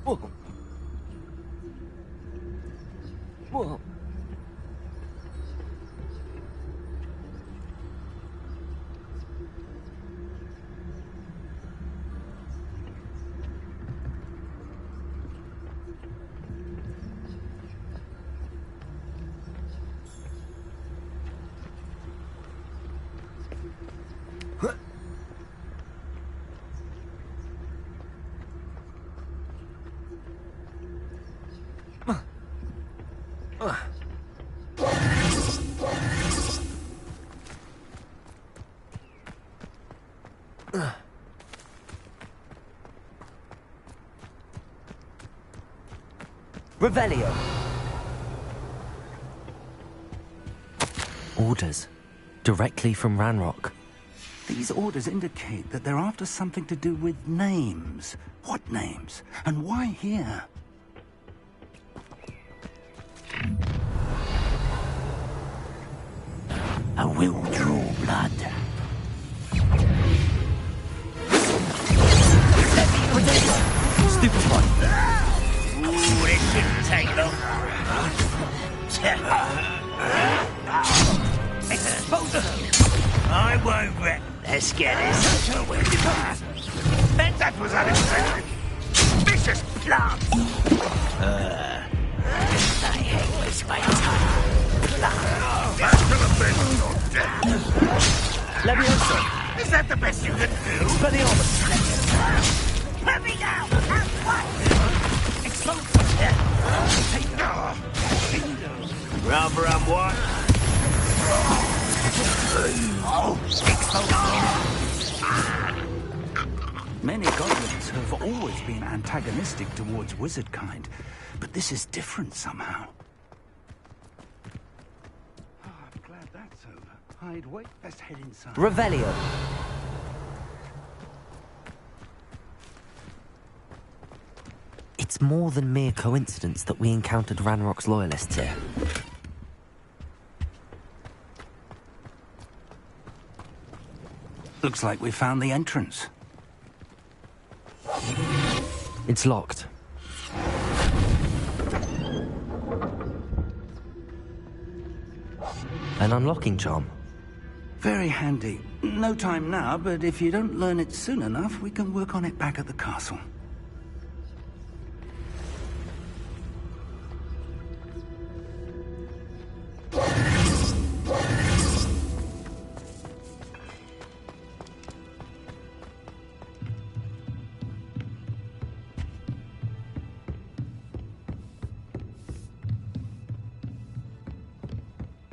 Whoa. Whoa. Revelio. Orders. Directly from Ranrock. These orders indicate that they're after something to do with names. What names? And why here? I will draw blood. Stupid one. Ooh, it shouldn't take long. I won't regret. Let's get this. That was unexpected. Vicious plant. I hate this my time. That could have been your death. Levioso. Is that the best you can do? Expelliarmus. Let me down! What? Rather I'm what? Many goblins have always been antagonistic towards wizard kind, but this is different somehow. Oh, I'm glad that's over. Hide, wait, let's head inside. Revelio. It's more than mere coincidence that we encountered Ranrock's loyalists here. Looks like we found the entrance. It's locked. An unlocking charm. Very handy. No time now, but if you don't learn it soon enough, we can work on it back at the castle.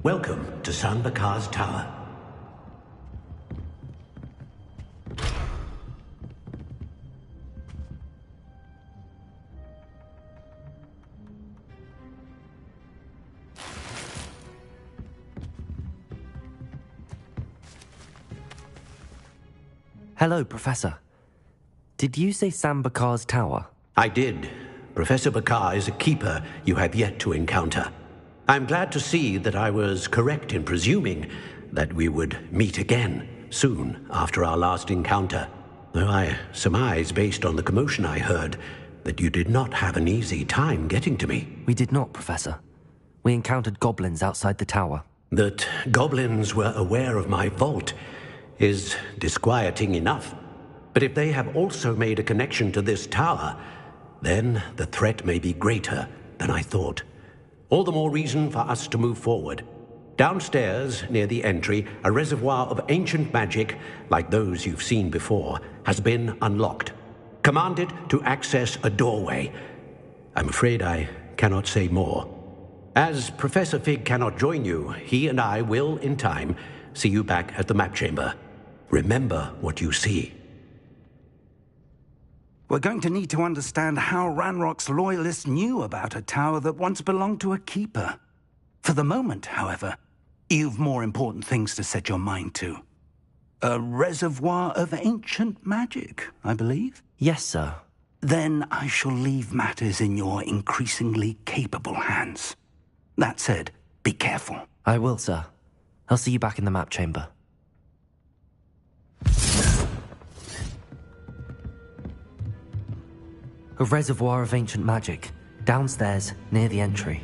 Welcome to Sanbakar's Tower. Hello, Professor. Did you say Sambakar's Tower? I did. Professor Bakar is a keeper you have yet to encounter. I'm glad to see that I was correct in presuming that we would meet again soon after our last encounter, though I surmise, based on the commotion I heard, that you did not have an easy time getting to me. We did not, Professor. We encountered goblins outside the tower. That goblins were aware of my vault is disquieting enough. But if they have also made a connection to this tower, then the threat may be greater than I thought. All the more reason for us to move forward. Downstairs, near the entry, a reservoir of ancient magic, like those you've seen before, has been unlocked. Command it to access a doorway. I'm afraid I cannot say more. As Professor Fig cannot join you, he and I will, in time, see you back at the map chamber. Remember what you see. We're going to need to understand how Ranrock's loyalists knew about a tower that once belonged to a keeper. For the moment, however, you've more important things to set your mind to. A reservoir of ancient magic, I believe? Yes, sir. Then I shall leave matters in your increasingly capable hands. That said, be careful. I will, sir. I'll see you back in the map chamber. A reservoir of ancient magic, downstairs, near the entry.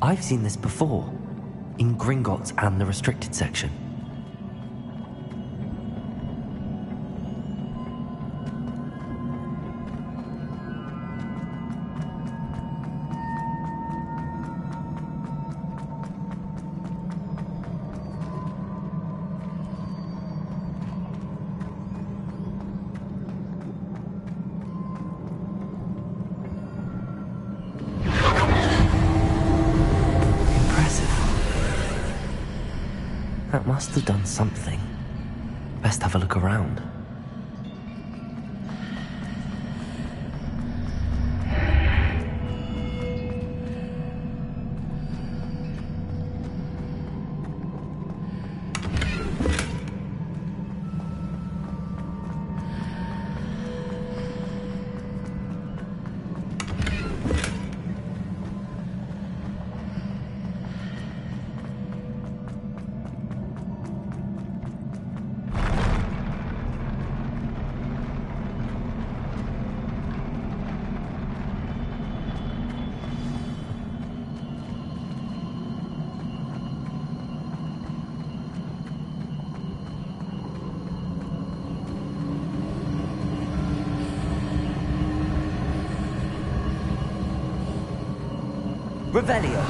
I've seen this before, in Gringotts and the restricted section. That must have done something. Best have a look around. Revelio.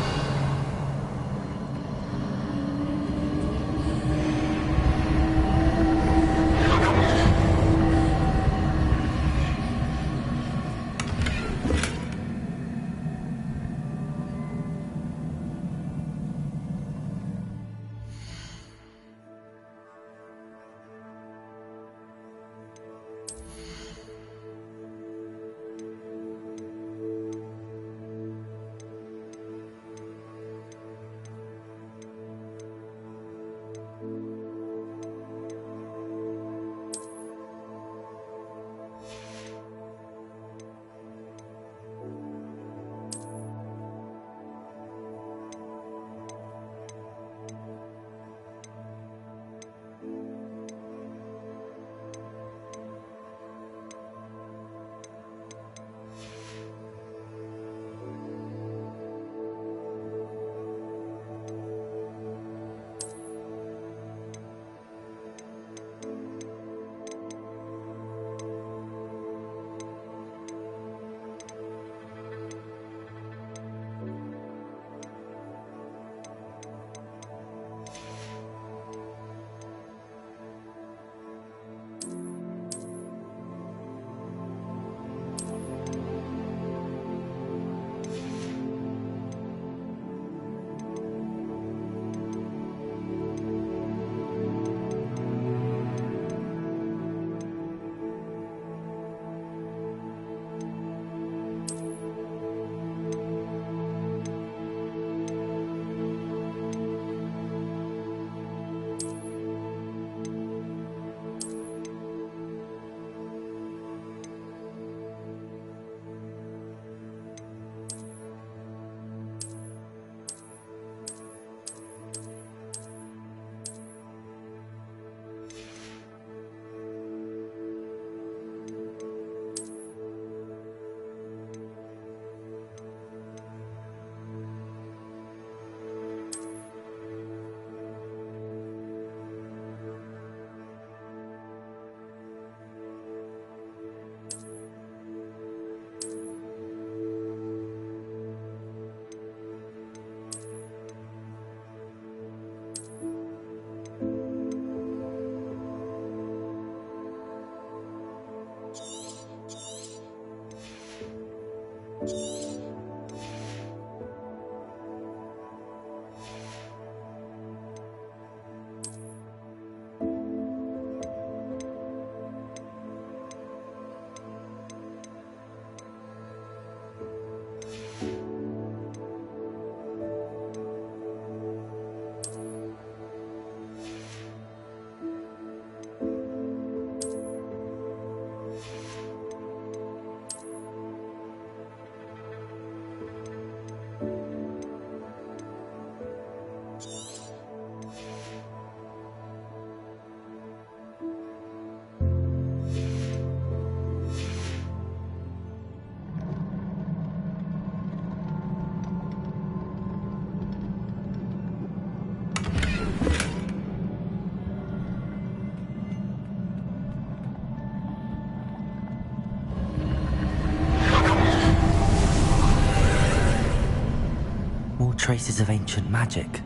Traces of ancient magic.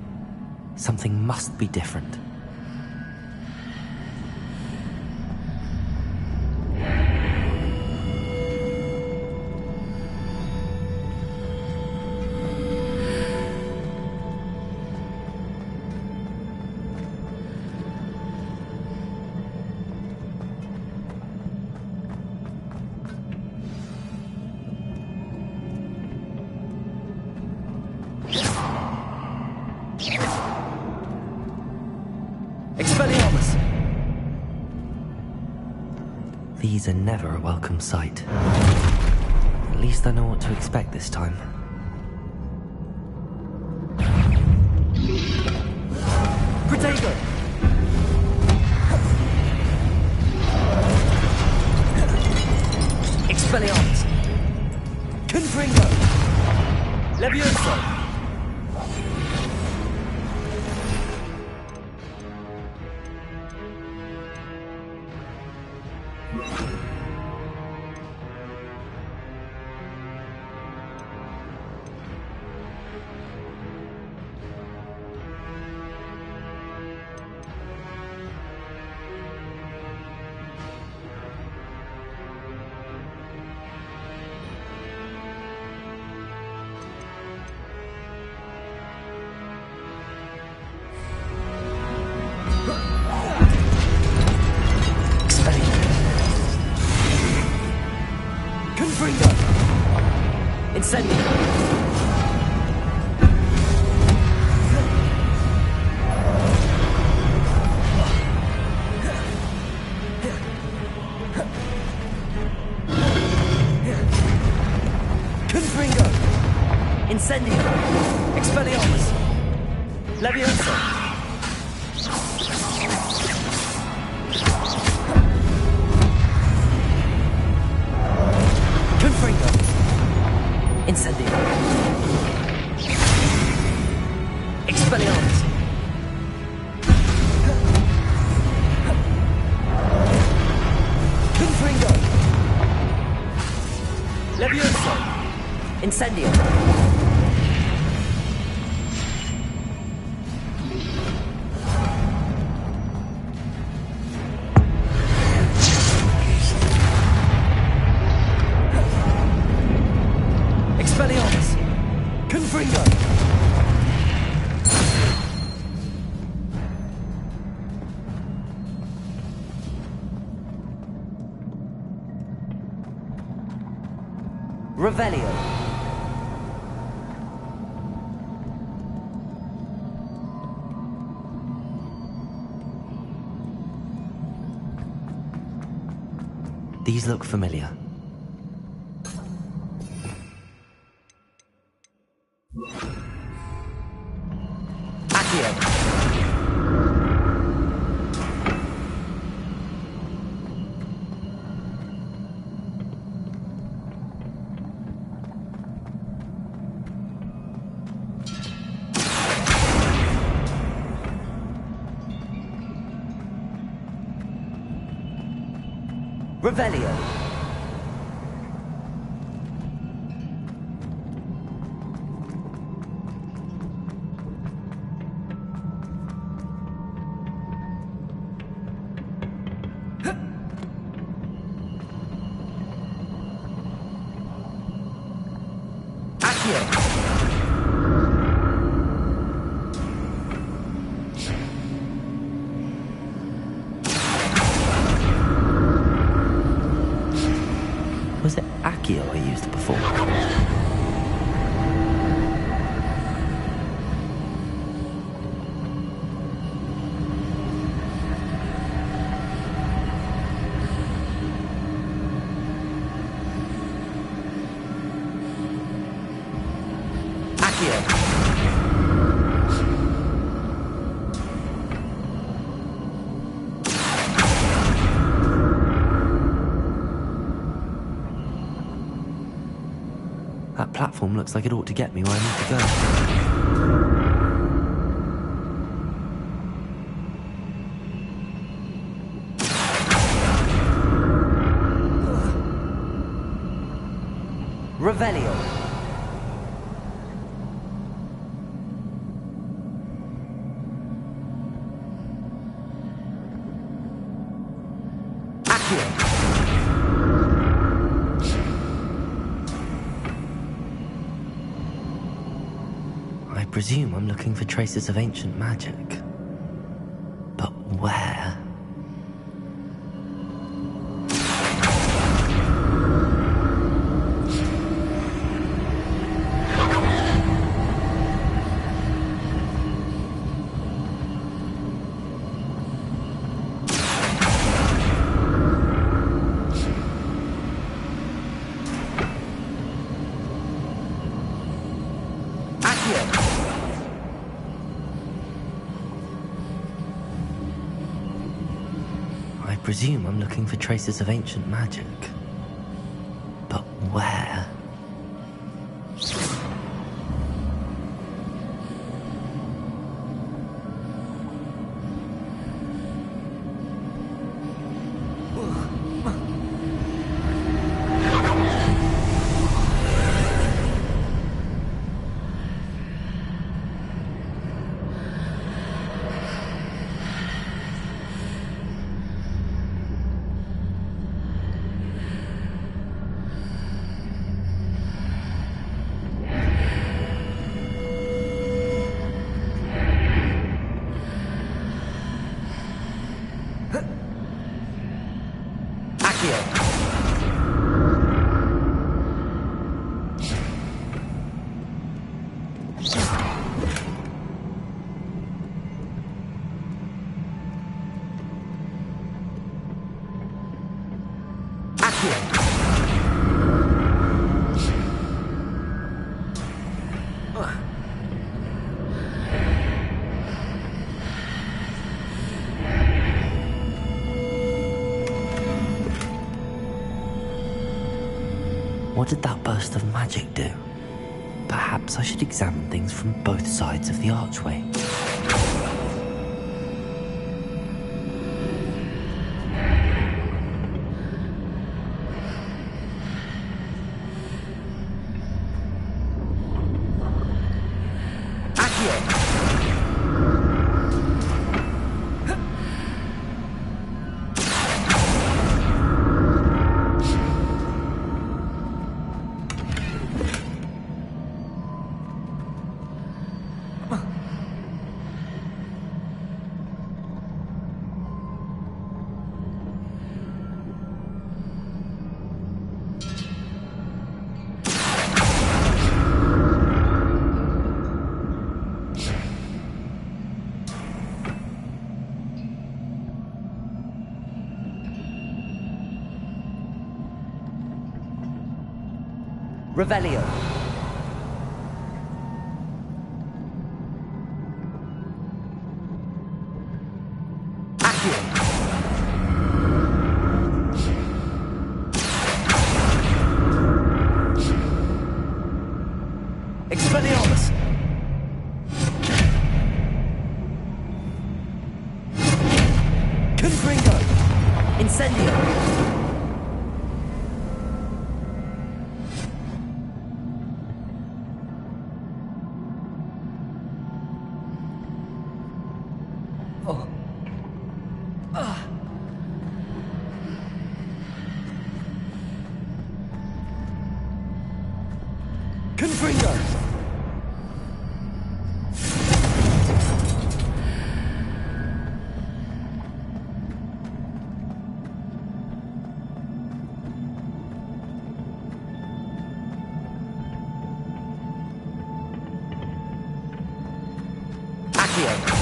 Something must be different. These are never a welcome sight. At least I know what to expect this time. Protego! Expelliarmus! Confringo! Levioso! Incendio! Expelliarmus! Leviosa! Confringo! Incendio! Expelliarmus! Confringo! Leviosa! Incendio! Expelliarmus! Confringo! Revelio! These look familiar. Accio! Revelio! Was it Accio I used before? Accio! That platform looks like it ought to get me where I need to go. Revelio! Accio! I presume I'm looking for traces of ancient magic. But where? I presume I'm looking for traces of ancient magic. But where? did that burst of magic do? Perhaps I should examine things from both sides of the archway. Revelio. Accio. Expelliarmus. Confringo. Incendio. Confringo! Accio!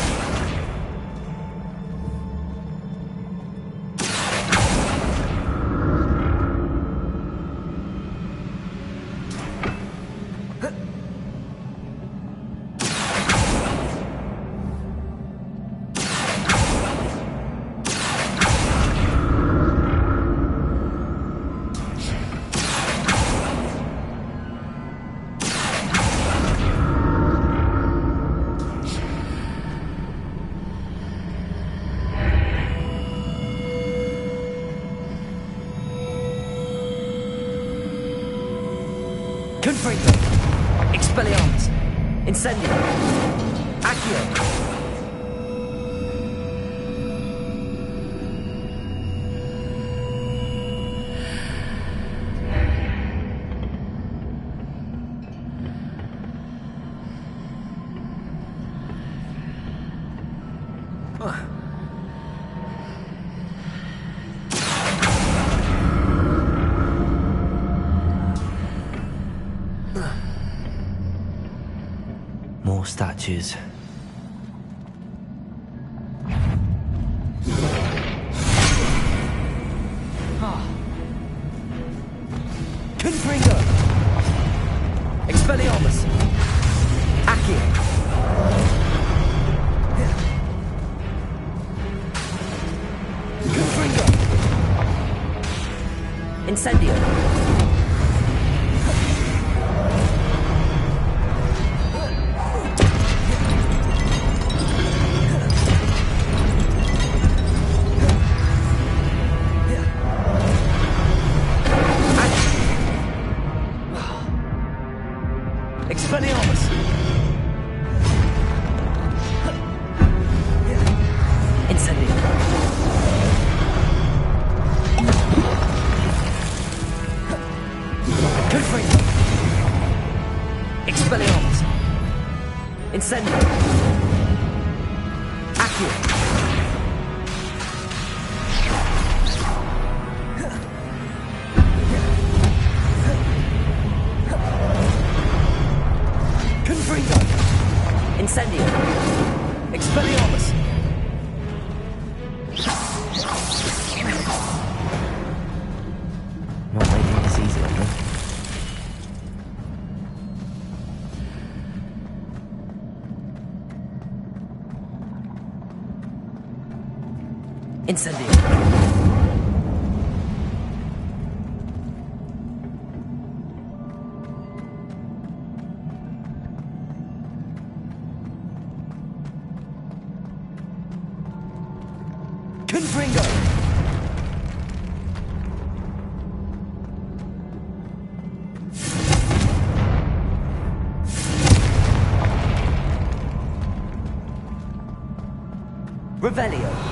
Confringo! Expelliarmus! Incendio! Accio! More statues. Confringo! Expelliarmus! Accio! Confringo! Incendio! Expelliarmus! Incendio! Confringo! Expelliarmus! Incendio! Accio! Confringo! Incendio! Expelliarmus! Not making this easy on them. Incendio! Confringo! Revelio.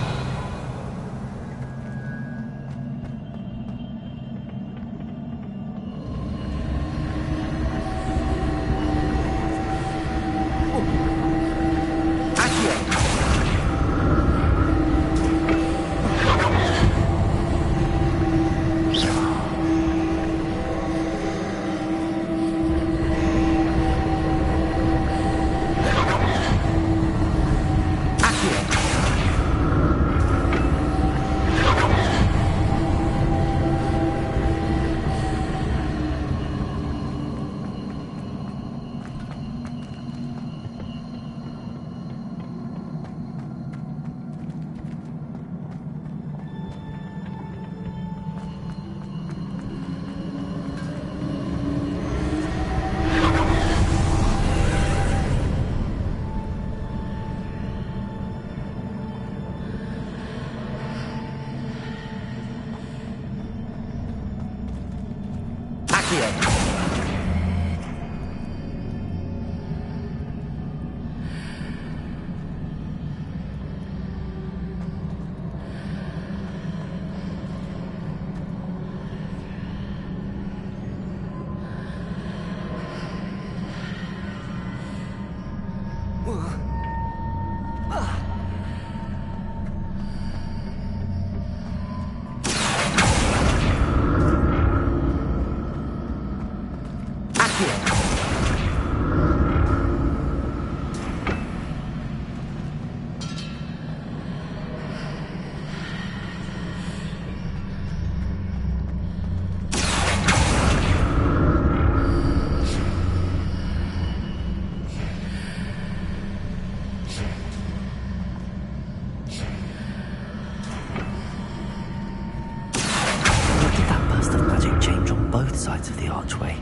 Sides of the archway.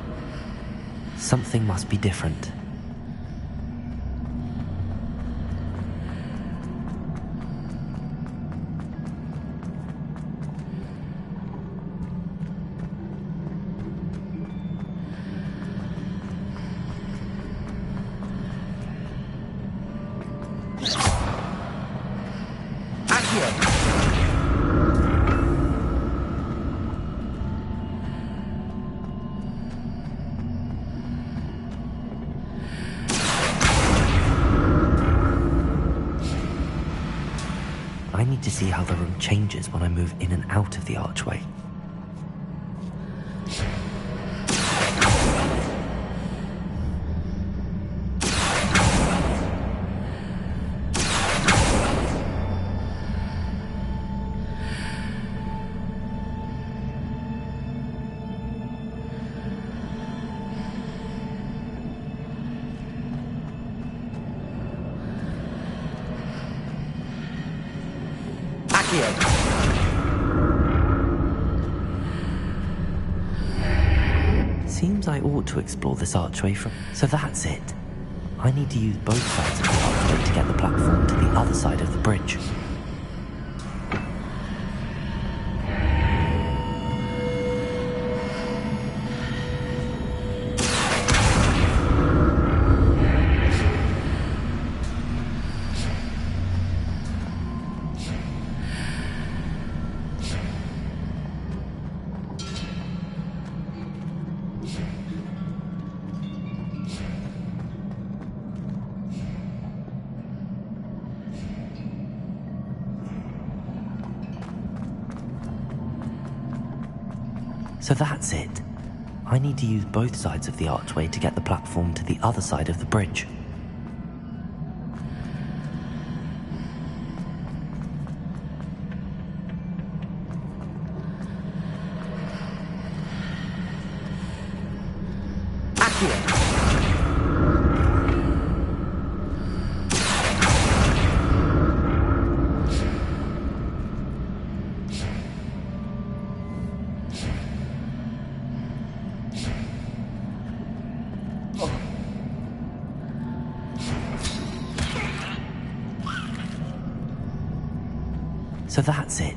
Something must be different. I need to see how the room changes when I move in and out of the archway. Seems I ought to explore this archway from... So that's it. I need to use both sides of the archway to get the platform to the other side of the bridge. So that's it. I need to use both sides of the archway to get the platform to the other side of the bridge. So that's it.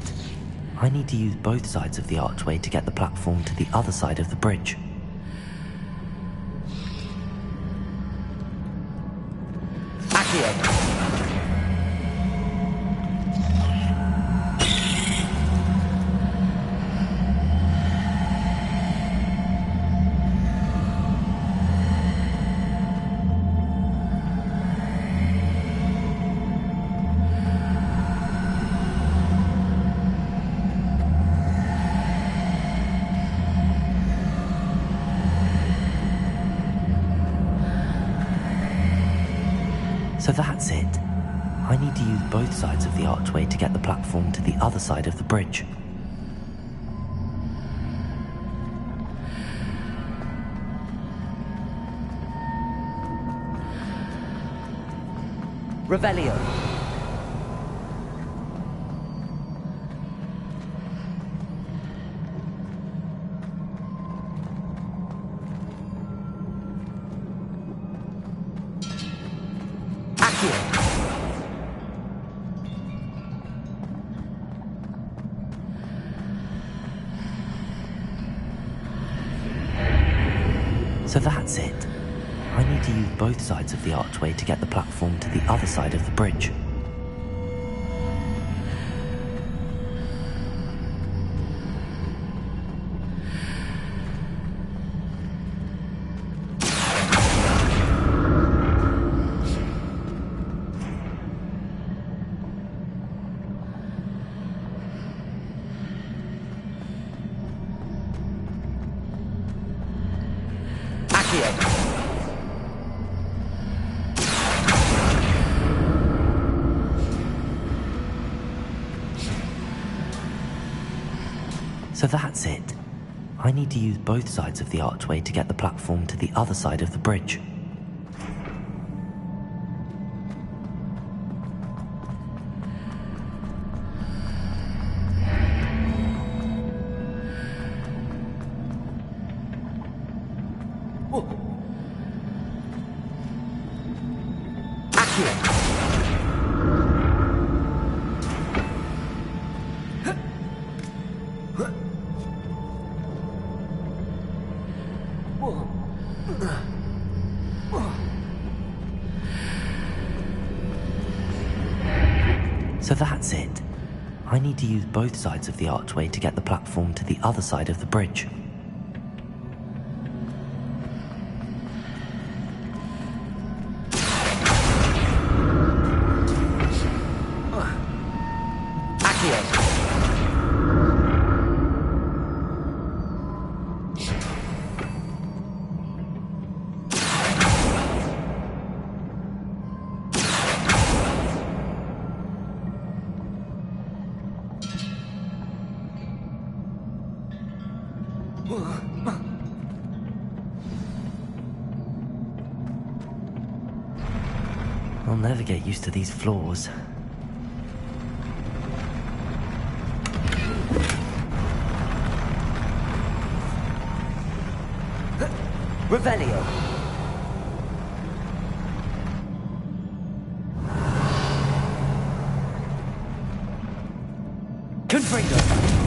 I need to use both sides of the archway to get the platform to the other side of the bridge. Accio! So that's it. I need to use both sides of the archway to get the platform to the other side of the bridge. Revelio. So that's it. I need to use both sides of the archway to get the platform to the other side of the bridge. So that's it. I need to use both sides of the archway to get the platform to the other side of the bridge. So that's it. I need to use both sides of the archway to get the platform to the other side of the bridge. I'll never get used to these floors. Revelio. Confringo.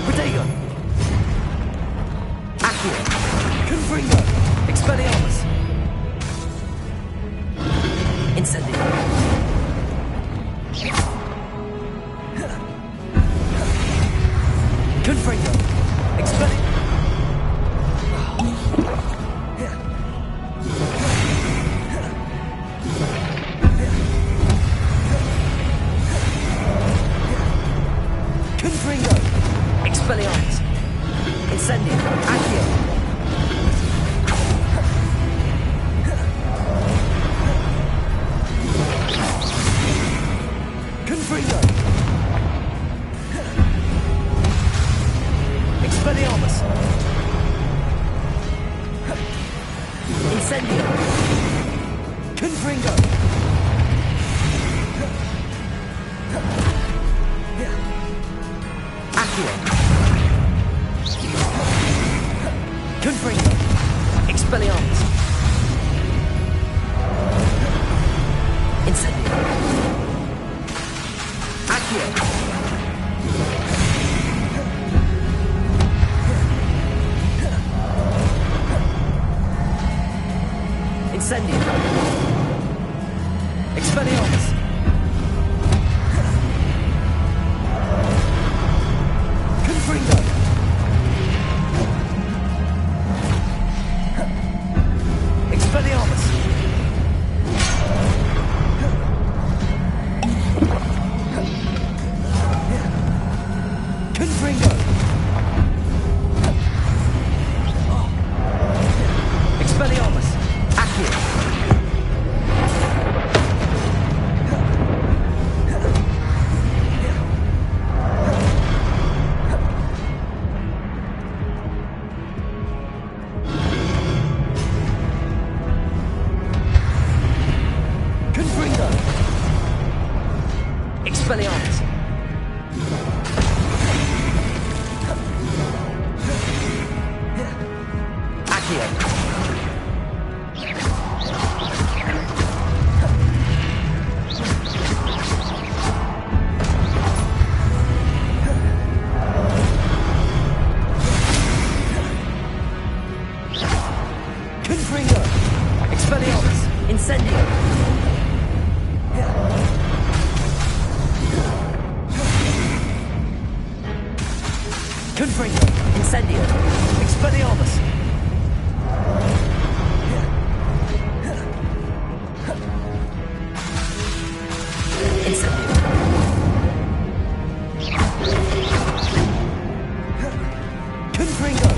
Protego! Accio! Confringo! Expelliarmus! Incendio! Confringo! Expelliarmus! Confringo! Expelliarmus! Incendio! Accio! Confringo! Expelliarmus! Incendio! Confringo! Accio! Confringo! Expelliarmus! Incendio! Accio! Incendio! Expelliarmus! Confringo! Expelliarmus! Confringo! Expelliarmus! Accio! Confringo! Expelliarmus! Accio! Confringo! Expelliarmus! Incendio! Confringo! Incendio! Expelliarmus! Incendio! Confringo!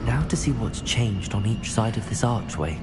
Now to see what's changed on each side of this archway.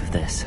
of this.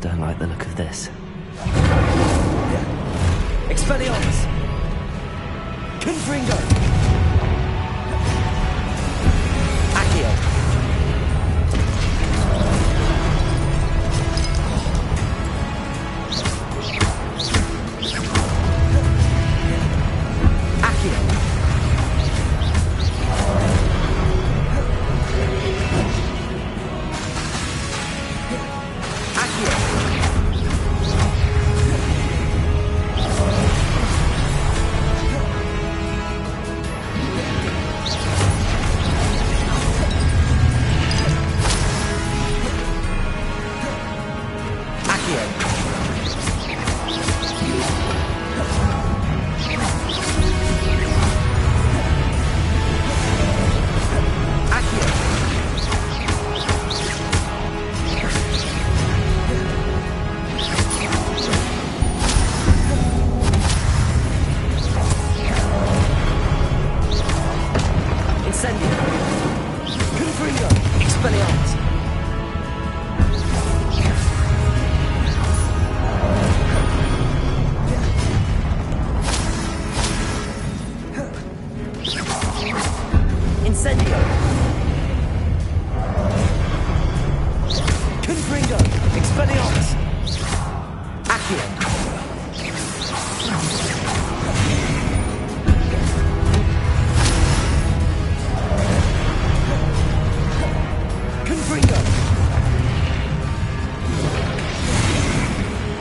Don't like the look of this. Expelliarmus! Confringo! Accio!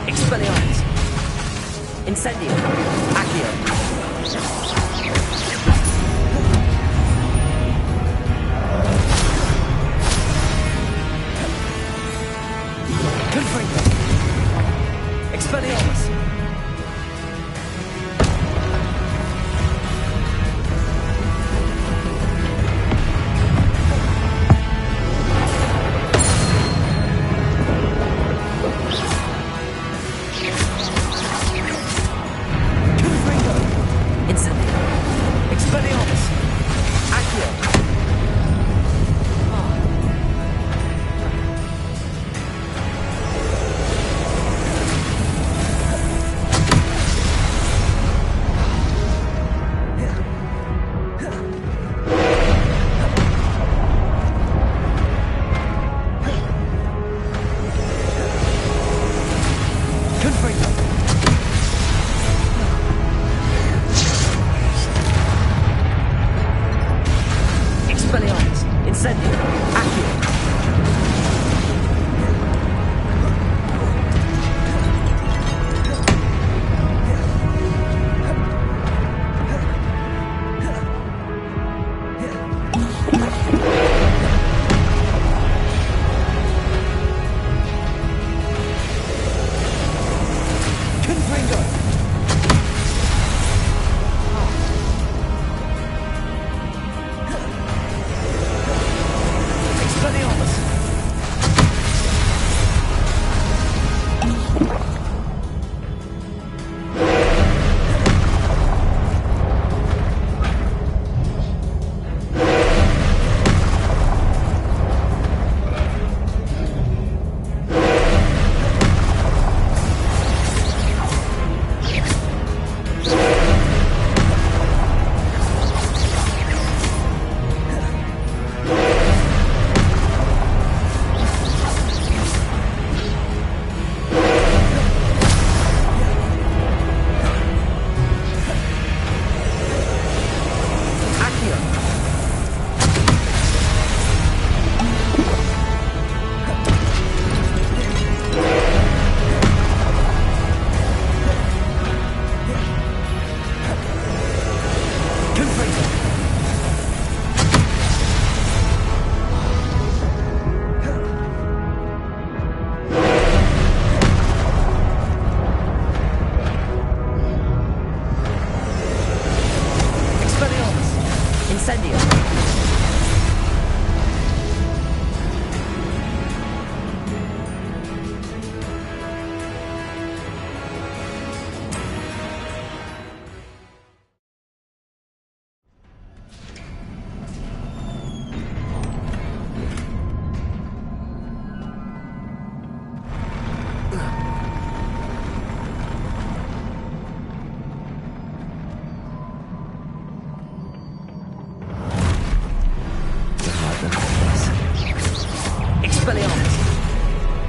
Expelliarmus! Incendio. Accio. Confringo. Expelliarmus.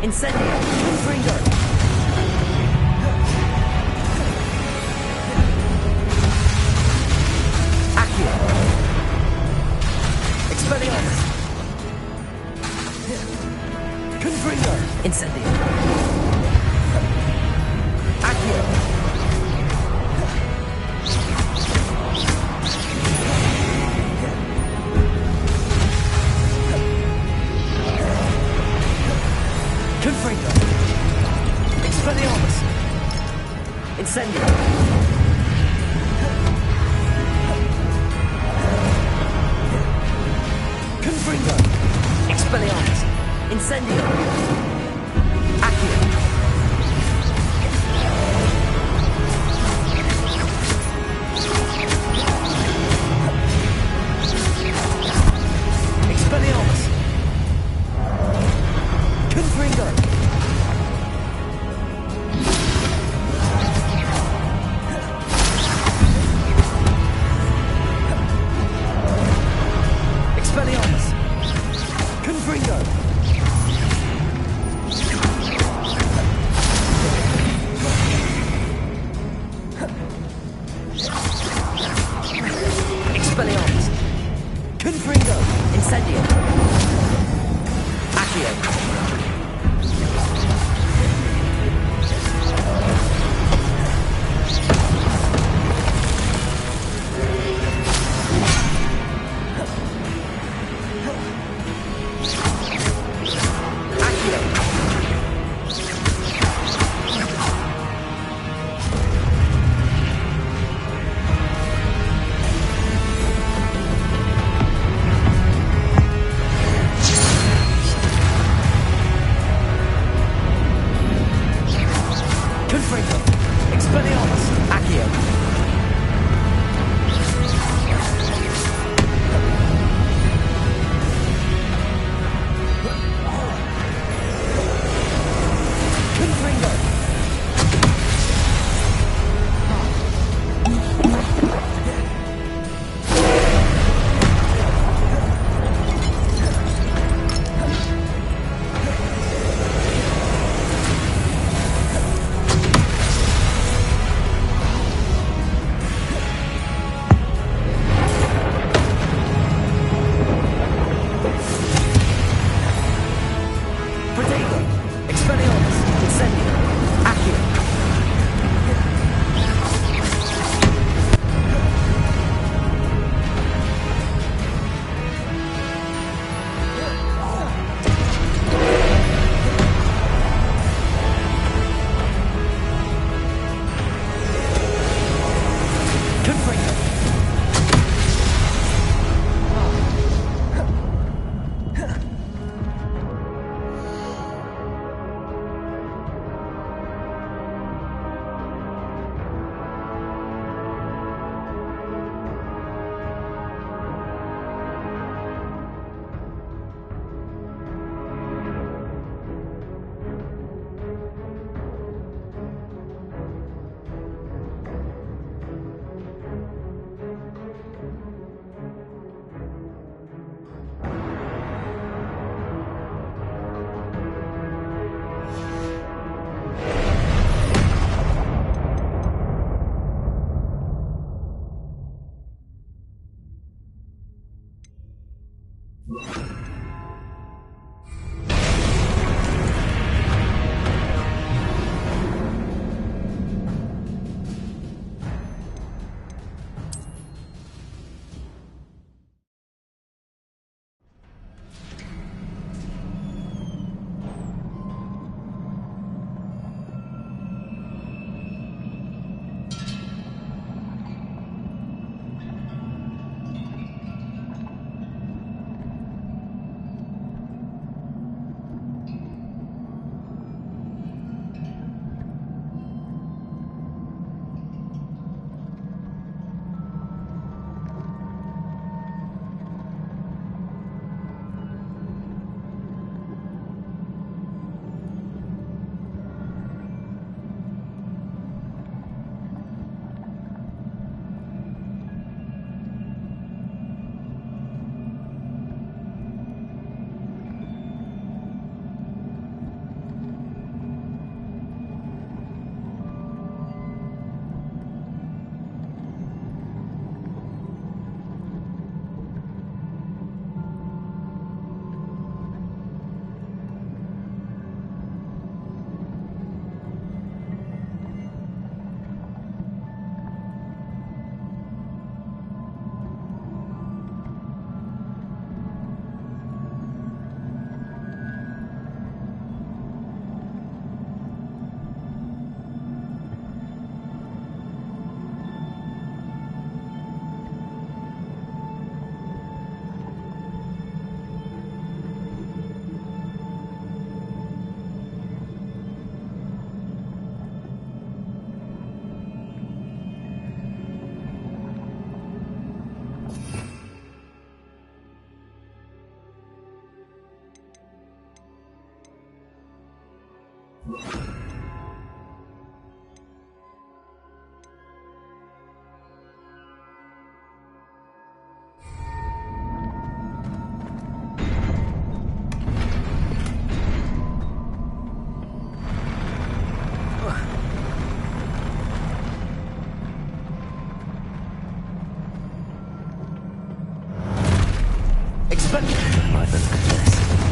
Incendio. Confringo. Accio. Expelliarmus. Confringo. Incendio. Accio. Confringo. Expelliarmus. Incendio. Confringo. Expelliarmus. Incendio. Accio. Expelliarmus. Confringo. Expelliarmus. Confringo. Expelliarmus. Confringo. Incendio. Accio.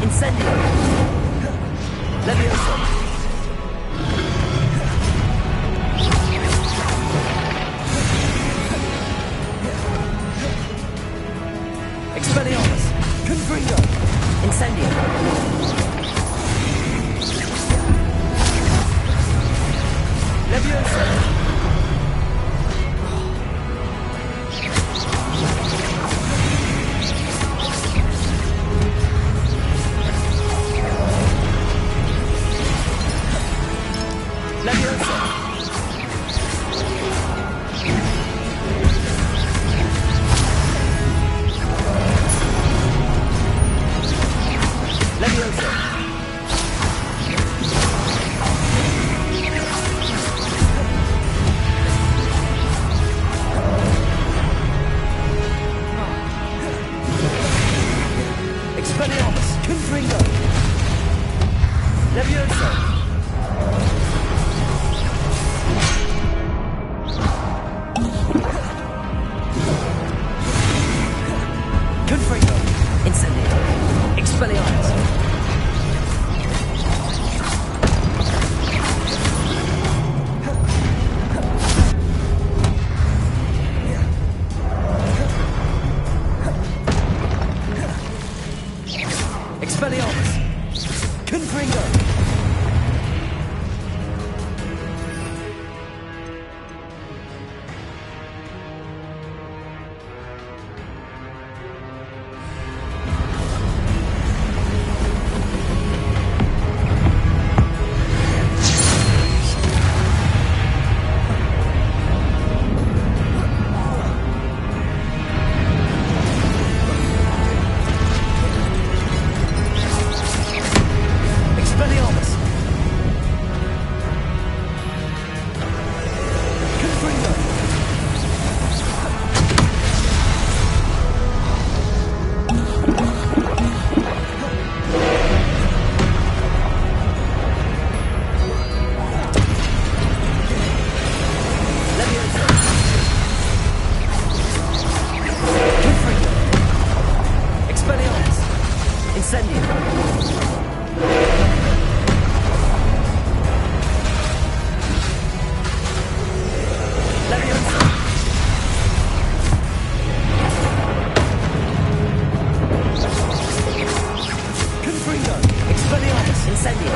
Incendio! Levioso! Expelliarmus! Confringo! Incendio! Levioso! Expelliarmus! Incendio. Leviosa. Confringo. Expelliarmus. Incendio.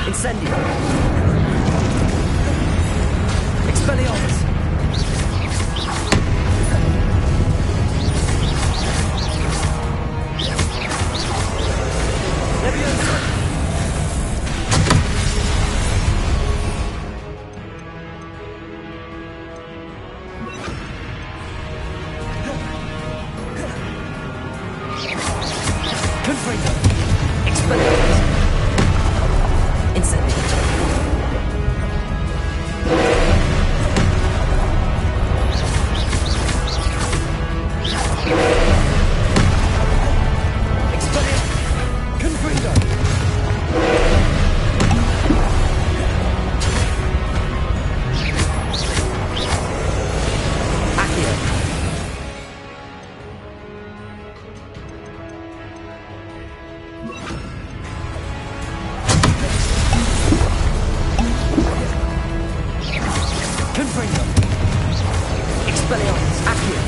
Incendio. Expelliarmus. Leviosa. Confringo. Expelliarmus. Incendio. Expelliarmus, Accio.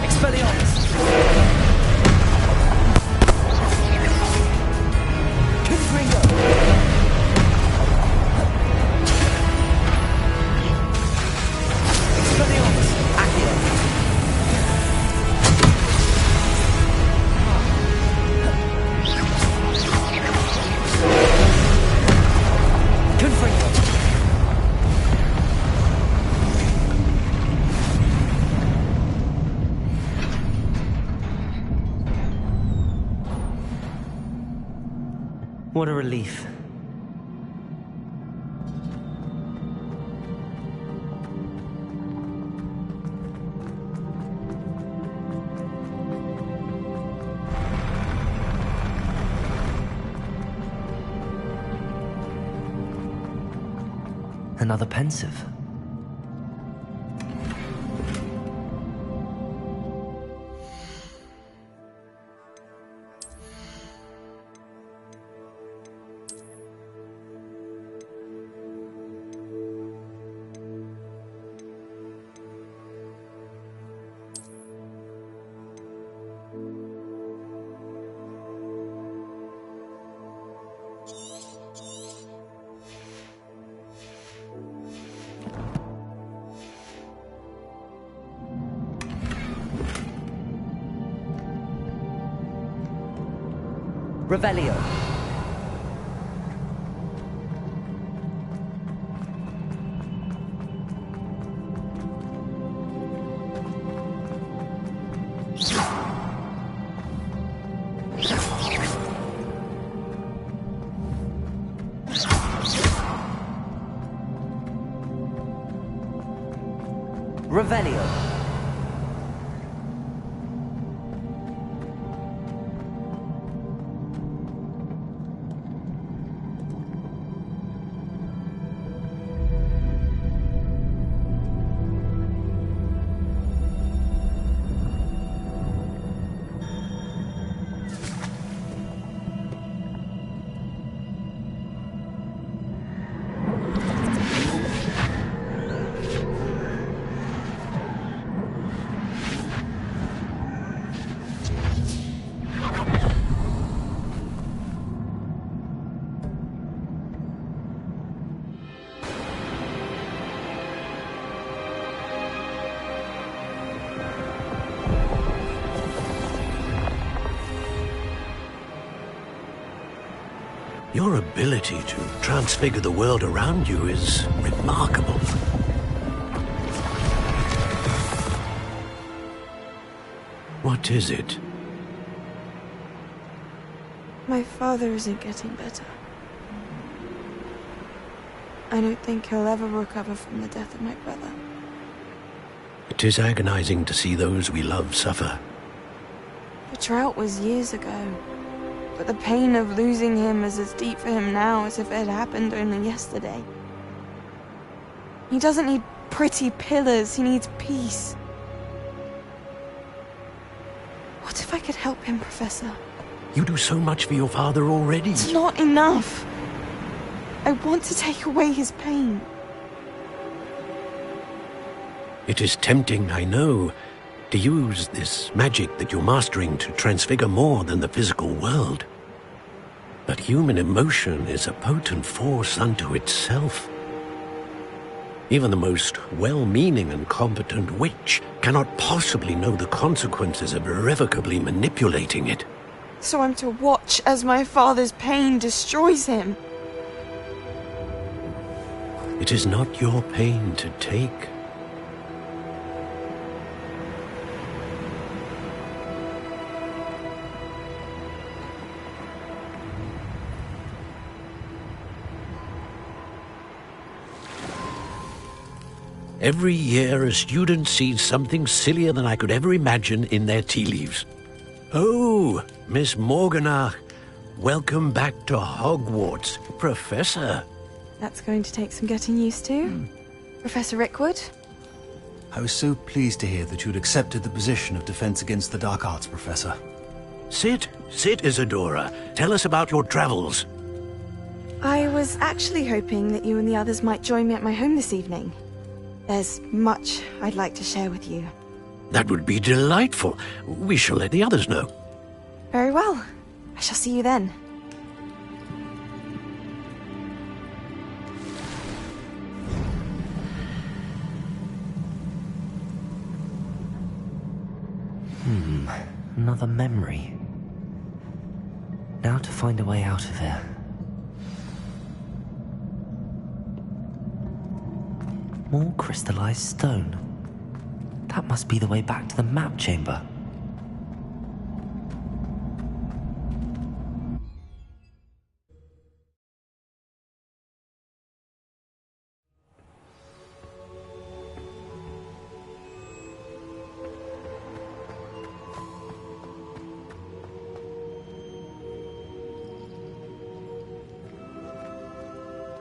Expelliarmus. Confringo. Expelliarmus, Accio. What a relief. Another pensive. Revelio. Revelio. Your ability to transfigure the world around you is remarkable. What is it? My father isn't getting better. I don't think he'll ever recover from the death of my brother. It is agonizing to see those we love suffer. The drought was years ago, but the pain of losing him is as deep for him now as if it had happened only yesterday. He doesn't need pretty pillars, he needs peace. What if I could help him, Professor? You do so much for your father already. It's not enough. I want to take away his pain. It is tempting, I know, to use this magic that you're mastering to transfigure more than the physical world. But human emotion is a potent force unto itself. Even the most well-meaning and competent witch cannot possibly know the consequences of irrevocably manipulating it. So I'm to watch as my father's pain destroys him. It is not your pain to take. Every year, a student sees something sillier than I could ever imagine in their tea leaves. Oh, Miss Morganach, welcome back to Hogwarts, Professor. That's going to take some getting used to. Professor Rickwood? I was so pleased to hear that you'd accepted the position of Defense Against the Dark Arts, Professor. Sit, Isadora. Tell us about your travels. I was actually hoping that you and the others might join me at my home this evening. There's much I'd like to share with you. That would be delightful. We shall let the others know. Very well. I shall see you then. Another memory. Now to find a way out of here. More crystallized stone. That must be the way back to the map chamber.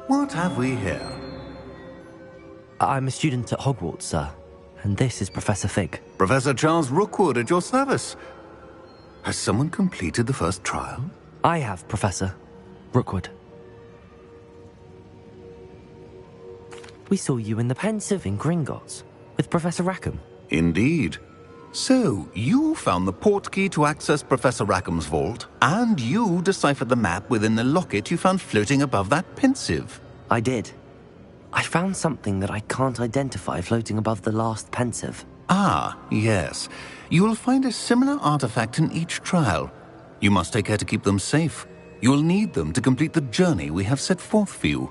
What have we here? I'm a student at Hogwarts, sir. And this is Professor Fig. Professor Charles Rookwood at your service. Has someone completed the first trial? I have, Professor Rookwood. We saw you in the Pensive in Gringotts with Professor Rackham. Indeed. So, you found the portkey to access Professor Rackham's vault, and you deciphered the map within the locket you found floating above that Pensive. I did. I found something that I can't identify floating above the last Pensive. Ah, yes. You will find a similar artifact in each trial. You must take care to keep them safe. You will need them to complete the journey we have set forth for you.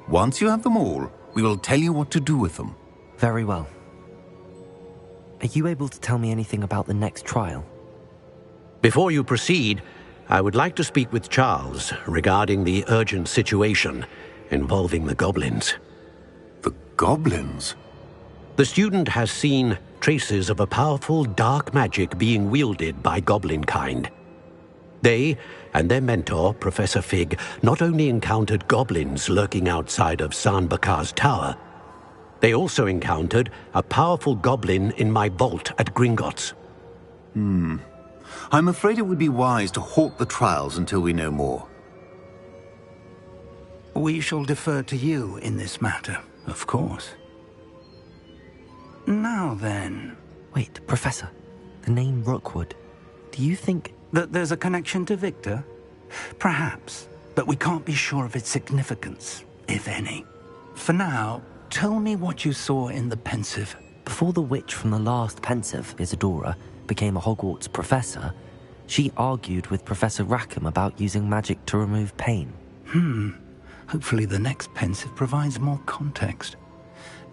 Once you have them all, we will tell you what to do with them. Very well. Are you able to tell me anything about the next trial? Before you proceed, I would like to speak with Charles regarding the urgent situation involving the goblins. The goblins? The student has seen traces of a powerful dark magic being wielded by goblin kind. They and their mentor, Professor Fig, not only encountered goblins lurking outside of San Bakar's tower, they also encountered a powerful goblin in my vault at Gringotts. I'm afraid it would be wise to halt the trials until we know more. We shall defer to you in this matter, of course. Now then... Wait, Professor. The name Rookwood. Do you think... that there's a connection to Victor? Perhaps, but we can't be sure of its significance, if any. For now, tell me what you saw in the Pensive. Before the witch from the last Pensive, Isadora, became a Hogwarts professor, she argued with Professor Rackham about using magic to remove pain. Hopefully the next pensive provides more context.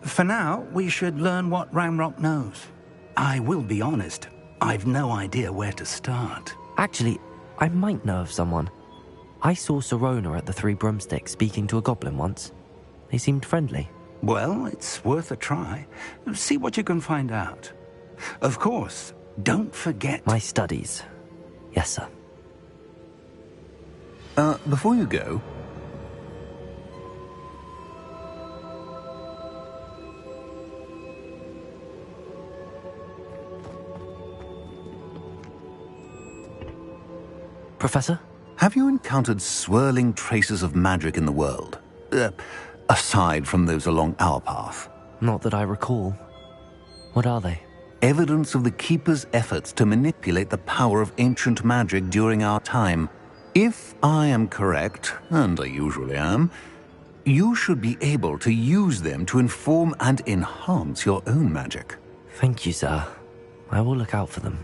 For now, we should learn what Ramrock knows. I will be honest, I've no idea where to start. Actually, I might know of someone. I saw Sirona at the Three Broomsticks speaking to a goblin once. They seemed friendly. Well, it's worth a try. See what you can find out. Of course, don't forget... My studies. Yes, sir. Before you go... Professor? Have you encountered swirling traces of magic in the world? Aside from those along our path? Not that I recall. What are they? Evidence of the Keeper's efforts to manipulate the power of ancient magic during our time. If I am correct, and I usually am, you should be able to use them to inform and enhance your own magic. Thank you, sir. I will look out for them.